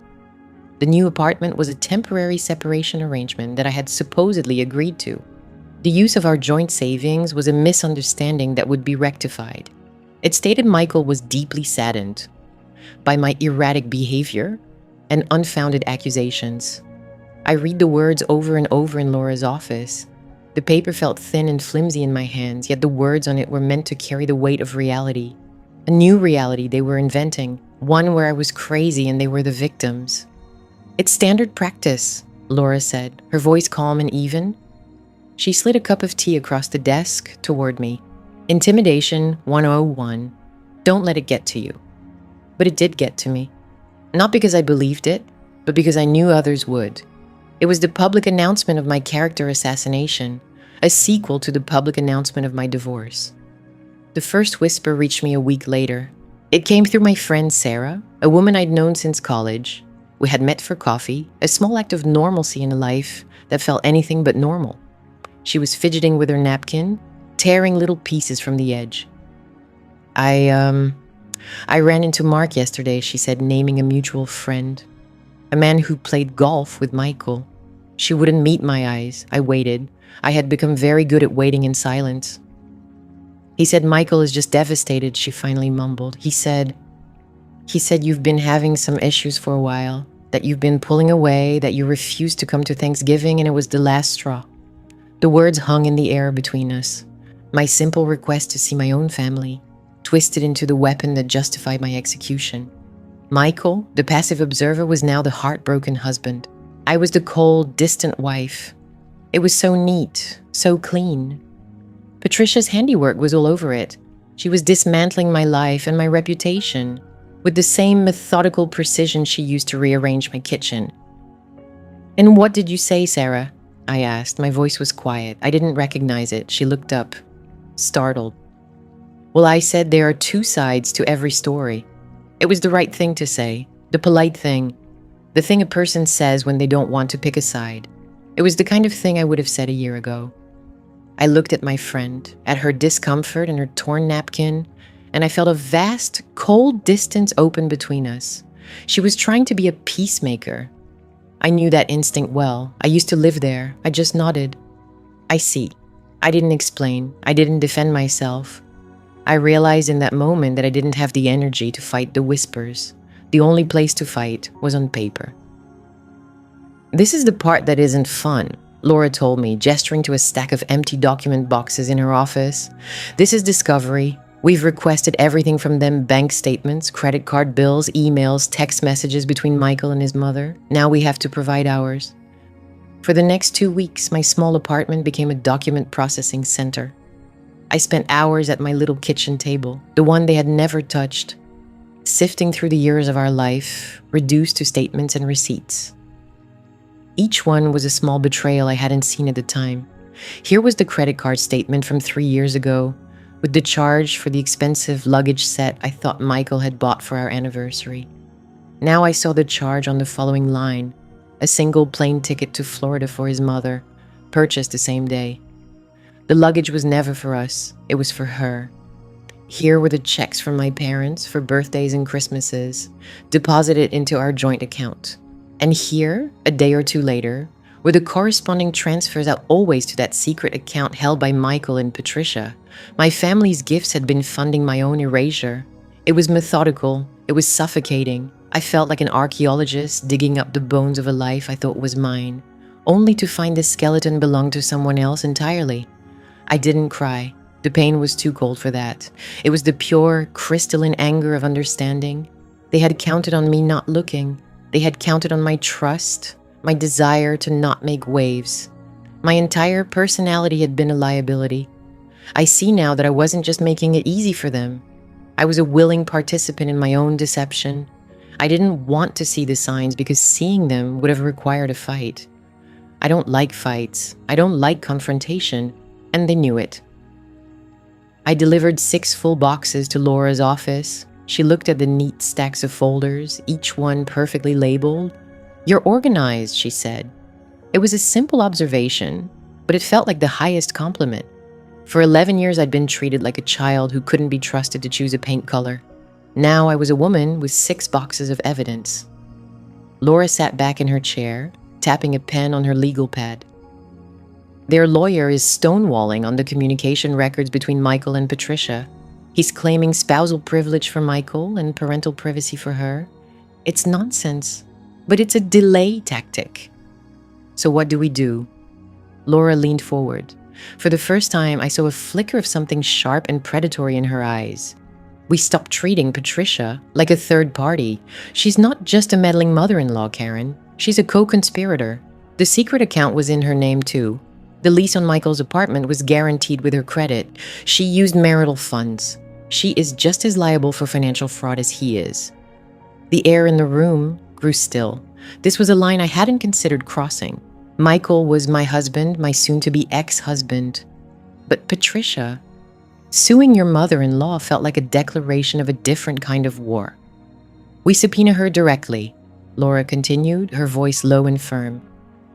The new apartment was a temporary separation arrangement that I had supposedly agreed to. The use of our joint savings was a misunderstanding that would be rectified. It stated Michael was deeply saddened by my erratic behavior and unfounded accusations. I read the words over and over in Laura's office. The paper felt thin and flimsy in my hands, yet the words on it were meant to carry the weight of reality. A new reality they were inventing, one where I was crazy and they were the victims. "It's standard practice," Laura said, her voice calm and even. She slid a cup of tea across the desk toward me. "Intimidation 101. Don't let it get to you." But it did get to me. Not because I believed it, but because I knew others would. It was the public announcement of my character assassination, a sequel to the public announcement of my divorce. The first whisper reached me a week later. It came through my friend Sarah, a woman I'd known since college. We had met for coffee, a small act of normalcy in a life that felt anything but normal. She was fidgeting with her napkin, tearing little pieces from the edge. I ran into Mark yesterday," she said, naming a mutual friend. "A man who played golf with Michael." She wouldn't meet my eyes. I waited. I had become very good at waiting in silence. "He said Michael is just devastated," she finally mumbled. He said, "You've been having some issues for a while, that you've been pulling away, that you refused to come to Thanksgiving, and it was the last straw." The words hung in the air between us. My simple request to see my own family, twisted into the weapon that justified my execution. Michael, the passive observer, was now the heartbroken husband. I was the cold, distant wife. It was so neat, so clean. Patricia's handiwork was all over it. She was dismantling my life and my reputation with the same methodical precision she used to rearrange my kitchen. "And what did you say, Sarah?" I asked. My voice was quiet. I didn't recognize it. She looked up, startled. "Well, I said there are two sides to every story." It was the right thing to say, the polite thing, the thing a person says when they don't want to pick a side. It was the kind of thing I would have said a year ago. I looked at my friend, at her discomfort and her torn napkin, and I felt a vast, cold distance open between us. She was trying to be a peacemaker. I knew that instinct well. I used to live there. I just nodded. "I see." I didn't explain. I didn't defend myself. I realized in that moment that I didn't have the energy to fight the whispers. The only place to fight was on paper. This is the part that isn't fun, Laura told me, gesturing to a stack of empty document boxes in her office. This is discovery. We've requested everything from them: bank statements, credit card bills, emails, text messages between Michael and his mother. Now we have to provide ours. For the next 2 weeks, my small apartment became a document processing center. I spent hours at my little kitchen table, the one they had never touched, sifting through the years of our life, reduced to statements and receipts. Each one was a small betrayal I hadn't seen at the time. Here was the credit card statement from 3 years ago, with the charge for the expensive luggage set I thought Michael had bought for our anniversary. Now I saw the charge on the following line: a single plane ticket to Florida for his mother, purchased the same day. The luggage was never for us, it was for her. Here were the checks from my parents for birthdays and Christmases, deposited into our joint account. And here, a day or two later, were the corresponding transfers out always to that secret account held by Michael and Patricia. My family's gifts had been funding my own erasure. It was methodical, it was suffocating. I felt like an archaeologist digging up the bones of a life I thought was mine, only to find the skeleton belonged to someone else entirely. I didn't cry. The pain was too cold for that. It was the pure, crystalline anger of understanding. They had counted on me not looking. They had counted on my trust, my desire to not make waves. My entire personality had been a liability. I see now that I wasn't just making it easy for them. I was a willing participant in my own deception. I didn't want to see the signs because seeing them would have required a fight. I don't like fights. I don't like confrontation. And they knew it. I delivered 6 full boxes to Laura's office. She looked at the neat stacks of folders, each one perfectly labeled. "You're organized," she said. It was a simple observation, but it felt like the highest compliment. For 11 years, I'd been treated like a child who couldn't be trusted to choose a paint color. Now I was a woman with 6 boxes of evidence. Laura sat back in her chair, tapping a pen on her legal pad. Their lawyer is stonewalling on the communication records between Michael and Patricia. He's claiming spousal privilege for Michael and parental privacy for her. It's nonsense, but it's a delay tactic. So what do we do? Laura leaned forward. For the first time, I saw a flicker of something sharp and predatory in her eyes. We stopped treating Patricia like a third party. She's not just a meddling mother-in-law, Karen. She's a co-conspirator. The secret account was in her name too. The lease on Michael's apartment was guaranteed with her credit. She used marital funds. She is just as liable for financial fraud as he is. The air in the room grew still. This was a line I hadn't considered crossing. Michael was my husband, my soon-to-be ex-husband. But Patricia, suing your mother-in-law felt like a declaration of a different kind of war. We subpoena her directly, Laura continued, her voice low and firm.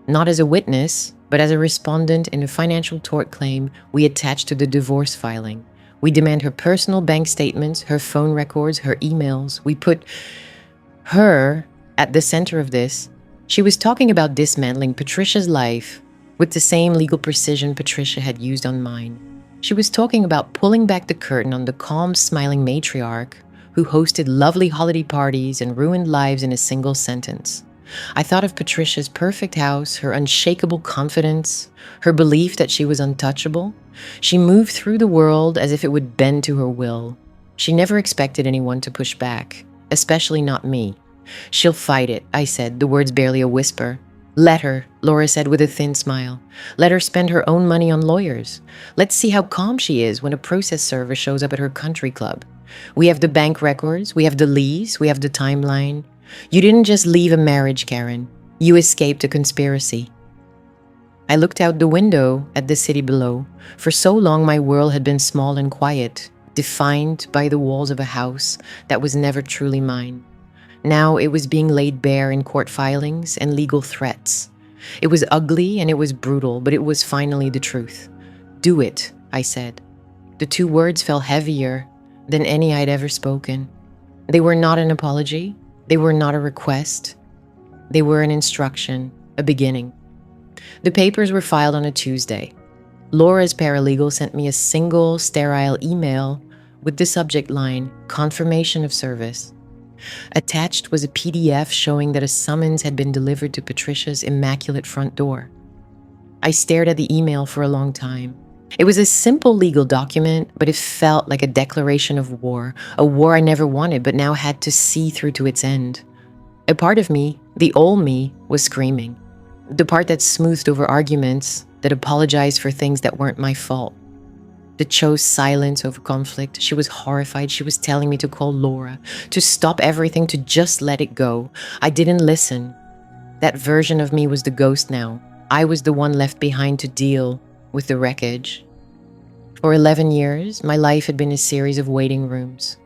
Not as a witness, but as a respondent in a financial tort claim we attached to the divorce filing. We demand her personal bank statements, her phone records, her emails. We put her at the center of this. She was talking about dismantling Patricia's life with the same legal precision Patricia had used on mine. She was talking about pulling back the curtain on the calm, smiling matriarch who hosted lovely holiday parties and ruined lives in a single sentence. I thought of Patricia's perfect house, her unshakable confidence, her belief that she was untouchable. She moved through the world as if it would bend to her will. She never expected anyone to push back, especially not me. "She'll fight it," I said, the words barely a whisper. "Let her," Laura said with a thin smile. "Let her spend her own money on lawyers. Let's see how calm she is when a process server shows up at her country club. We have the bank records, we have the lease, we have the timeline. You didn't just leave a marriage, Karen. You escaped a conspiracy." I looked out the window at the city below. For so long, my world had been small and quiet, defined by the walls of a house that was never truly mine. Now it was being laid bare in court filings and legal threats. It was ugly and it was brutal, but it was finally the truth. "Do it," I said. The 2 words fell heavier than any I'd ever spoken. They were not an apology. They were not a request. They were an instruction, a beginning. The papers were filed on a Tuesday. Laura's paralegal sent me a single sterile email with the subject line, confirmation of service. Attached was a PDF showing that a summons had been delivered to Patricia's immaculate front door. I stared at the email for a long time. It was a simple legal document, but it felt like a declaration of war, a war I never wanted but now had to see through to its end. A part of me, the old me, was screaming. The part that smoothed over arguments, that apologized for things that weren't my fault. That chose silence over conflict. She was horrified. She was telling me to call Laura, to stop everything, to just let it go. I didn't listen. That version of me was the ghost now. I was the one left behind to deal with the wreckage. For 11 years, my life had been a series of waiting rooms.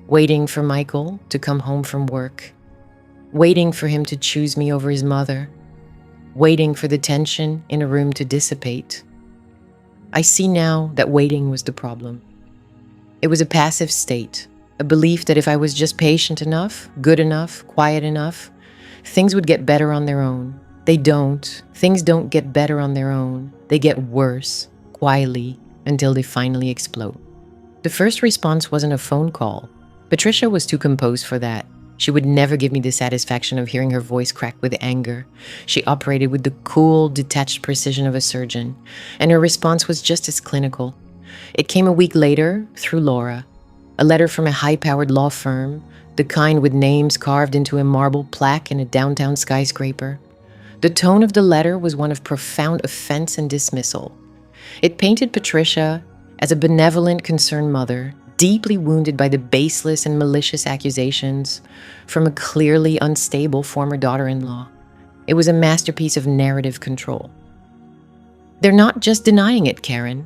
Waiting for Michael to come home from work. Waiting for him to choose me over his mother. Waiting for the tension in a room to dissipate. I see now that waiting was the problem. It was a passive state, a belief that if I was just patient enough, good enough, quiet enough, things would get better on their own. They don't. Things don't get better on their own. They get worse, quietly, until they finally explode. The first response wasn't a phone call. Patricia was too composed for that. She would never give me the satisfaction of hearing her voice crack with anger. She operated with the cool, detached precision of a surgeon, and her response was just as clinical. It came a week later through Laura, a letter from a high-powered law firm, the kind with names carved into a marble plaque in a downtown skyscraper. The tone of the letter was one of profound offense and dismissal. It painted Patricia as a benevolent, concerned mother, deeply wounded by the baseless and malicious accusations from a clearly unstable former daughter-in-law. It was a masterpiece of narrative control. "They're not just denying it, Karen,"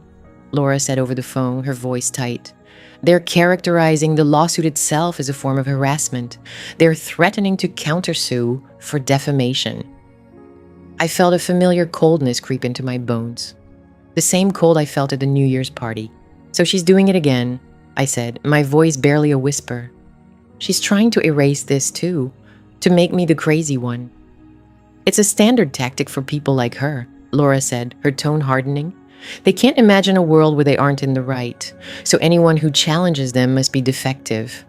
Laura said over the phone, her voice tight. "They're characterizing the lawsuit itself as a form of harassment. They're threatening to countersue for defamation." I felt a familiar coldness creep into my bones. The same cold I felt at the New Year's party. "So she's doing it again," I said, my voice barely a whisper. "She's trying to erase this too, to make me the crazy one." "It's a standard tactic for people like her," Laura said, her tone hardening. "They can't imagine a world where they aren't in the right, so anyone who challenges them must be defective.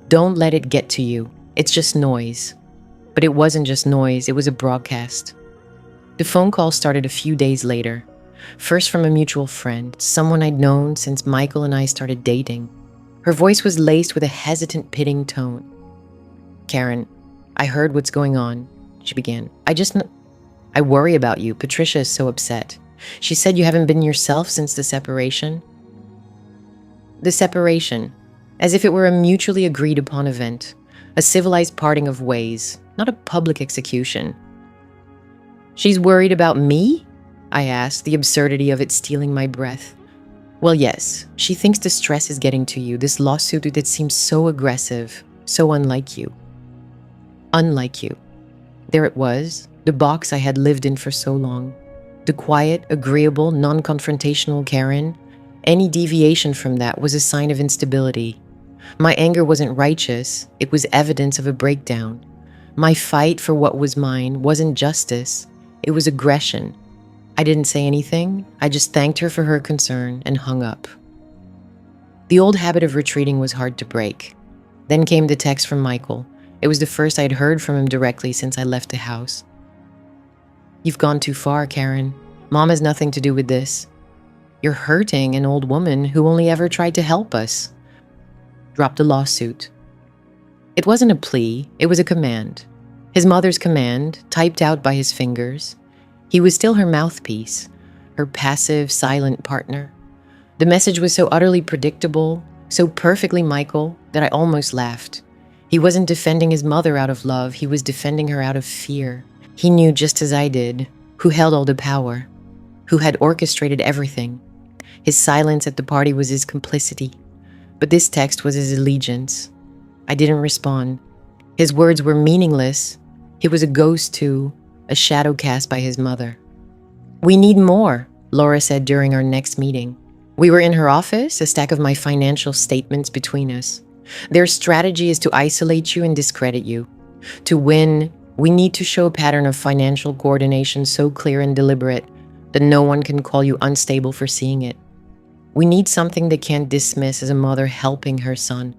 Don't let it get to you. It's just noise." But it wasn't just noise, it was a broadcast. The phone call started a few days later. First from a mutual friend, someone I'd known since Michael and I started dating. Her voice was laced with a hesitant, pitting tone. "Karen, I heard what's going on," she began. I worry about you. Patricia is so upset. She said you haven't been yourself since the separation." The separation, as if it were a mutually agreed upon event, a civilized parting of ways, not a public execution. "She's worried about me?" I asked, the absurdity of it stealing my breath. "Well, yes, she thinks the stress is getting to you, this lawsuit that seems so aggressive, so unlike you." Unlike you. There it was, the box I had lived in for so long. The quiet, agreeable, non-confrontational Karen. Any deviation from that was a sign of instability. My anger wasn't righteous, it was evidence of a breakdown. My fight for what was mine wasn't justice, it was aggression. I didn't say anything, I just thanked her for her concern and hung up. The old habit of retreating was hard to break. Then came the text from Michael. It was the first I'd heard from him directly since I left the house. "You've gone too far, Karen. Mom has nothing to do with this. You're hurting an old woman who only ever tried to help us. Drop the lawsuit." It wasn't a plea, it was a command. His mother's command, typed out by his fingers. He was still her mouthpiece, her passive, silent partner. The message was so utterly predictable, so perfectly Michael, that I almost laughed. He wasn't defending his mother out of love, he was defending her out of fear. He knew just as I did, who held all the power, who had orchestrated everything. His silence at the party was his complicity, but this text was his allegiance. I didn't respond. His words were meaningless. He was a ghost too, a shadow cast by his mother. "We need more," Laura said during our next meeting. We were in her office, a stack of my financial statements between us. "Their strategy is to isolate you and discredit you. To win, we need to show a pattern of financial coordination so clear and deliberate that no one can call you unstable for seeing it. We need something they can't dismiss as a mother helping her son.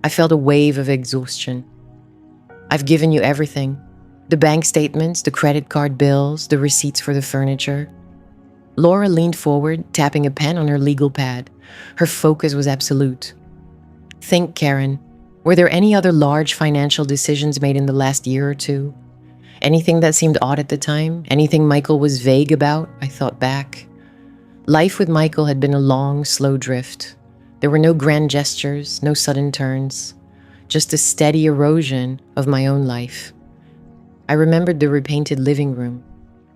I felt a wave of exhaustion. I've given you everything. The bank statements, the credit card bills, the receipts for the furniture. Laura leaned forward, tapping a pen on her legal pad. Her focus was absolute. Think, Karen. Were there any other large financial decisions made in the last year or two? Anything that seemed odd at the time? Anything Michael was vague about? I thought back. Life with Michael had been a long, slow drift. There were no grand gestures, no sudden turns, just a steady erosion of my own life. I remembered the repainted living room,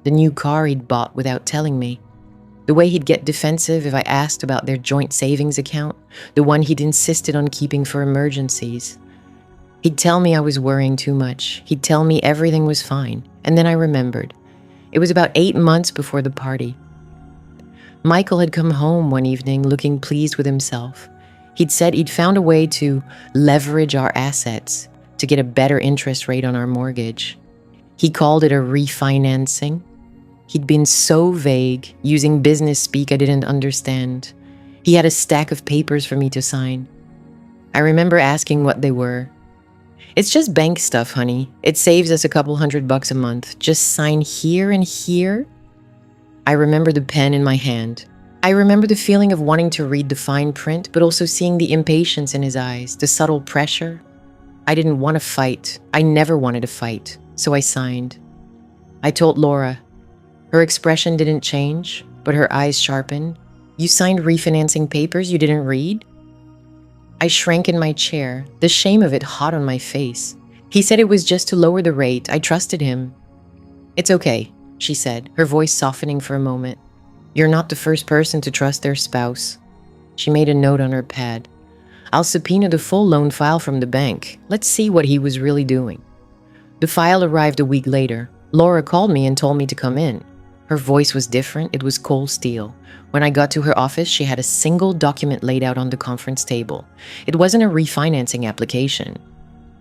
the new car he'd bought without telling me, the way he'd get defensive if I asked about their joint savings account, the one he'd insisted on keeping for emergencies. He'd tell me I was worrying too much. He'd tell me everything was fine. And then I remembered. It was about 8 months before the party. Michael had come home one evening looking pleased with himself. He'd said he'd found a way to leverage our assets to get a better interest rate on our mortgage. He called it a refinancing. He'd been so vague, using business speak I didn't understand. He had a stack of papers for me to sign. I remember asking what they were. It's just bank stuff, honey. It saves us a couple $100 a month. Just sign here and here. I remember the pen in my hand. I remember the feeling of wanting to read the fine print, but also seeing the impatience in his eyes, the subtle pressure. I didn't want to fight. I never wanted to fight, so I signed. I told Laura. Her expression didn't change, but her eyes sharpened. You signed refinancing papers you didn't read? I shrank in my chair, the shame of it hot on my face. He said it was just to lower the rate. I trusted him. It's okay, she said, her voice softening for a moment. You're not the first person to trust their spouse. She made a note on her pad. I'll subpoena the full loan file from the bank. Let's see what he was really doing. The file arrived a week later. Laura called me and told me to come in. Her voice was different. It was cold steel. When I got to her office, she had a single document laid out on the conference table. It wasn't a refinancing application.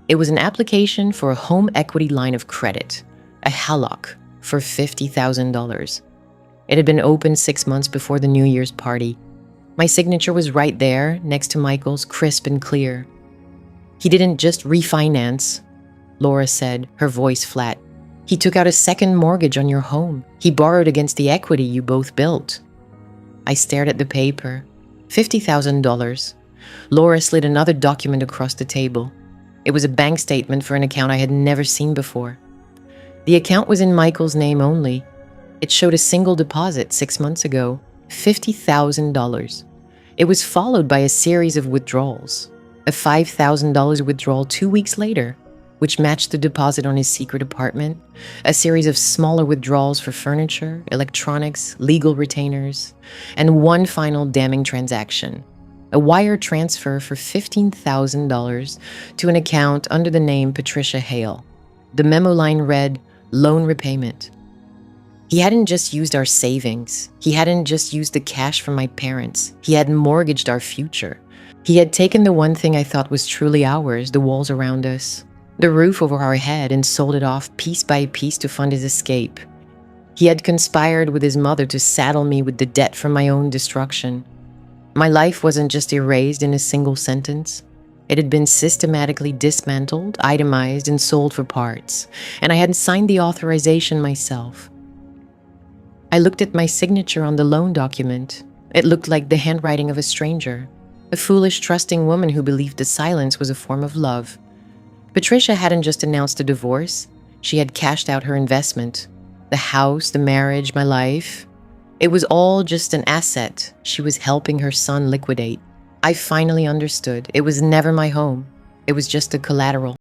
It was an application for a home equity line of credit, a HELOC, for $50,000. It had been opened 6 months before the New Year's party. My signature was right there, next to Michael's, crisp and clear. He didn't just refinance, Laura said, her voice flat. He took out a second mortgage on your home. He borrowed against the equity you both built. I stared at the paper. $50,000. Laura slid another document across the table. It was a bank statement for an account I had never seen before. The account was in Michael's name only. It showed a single deposit 6 months ago, $50,000. It was followed by a series of withdrawals. A $5,000 withdrawal 2 weeks later, which matched the deposit on his secret apartment, a series of smaller withdrawals for furniture, electronics, legal retainers, and one final damning transaction, a wire transfer for $15,000 to an account under the name Patricia Hale. The memo line read, loan repayment. He hadn't just used our savings. He hadn't just used the cash from my parents. He had mortgaged our future. He had taken the one thing I thought was truly ours, the walls around us, the roof over our head, and sold it off piece by piece to fund his escape. He had conspired with his mother to saddle me with the debt from my own destruction. My life wasn't just erased in a single sentence. It had been systematically dismantled, itemized, and sold for parts, and I hadn't signed the authorization myself. I looked at my signature on the loan document. It looked like the handwriting of a stranger, a foolish, trusting woman who believed that silence was a form of love. Patricia hadn't just announced a divorce. She had cashed out her investment. The house, the marriage, my life. It was all just an asset she was helping her son liquidate. I finally understood. It was never my home. It was just the collateral.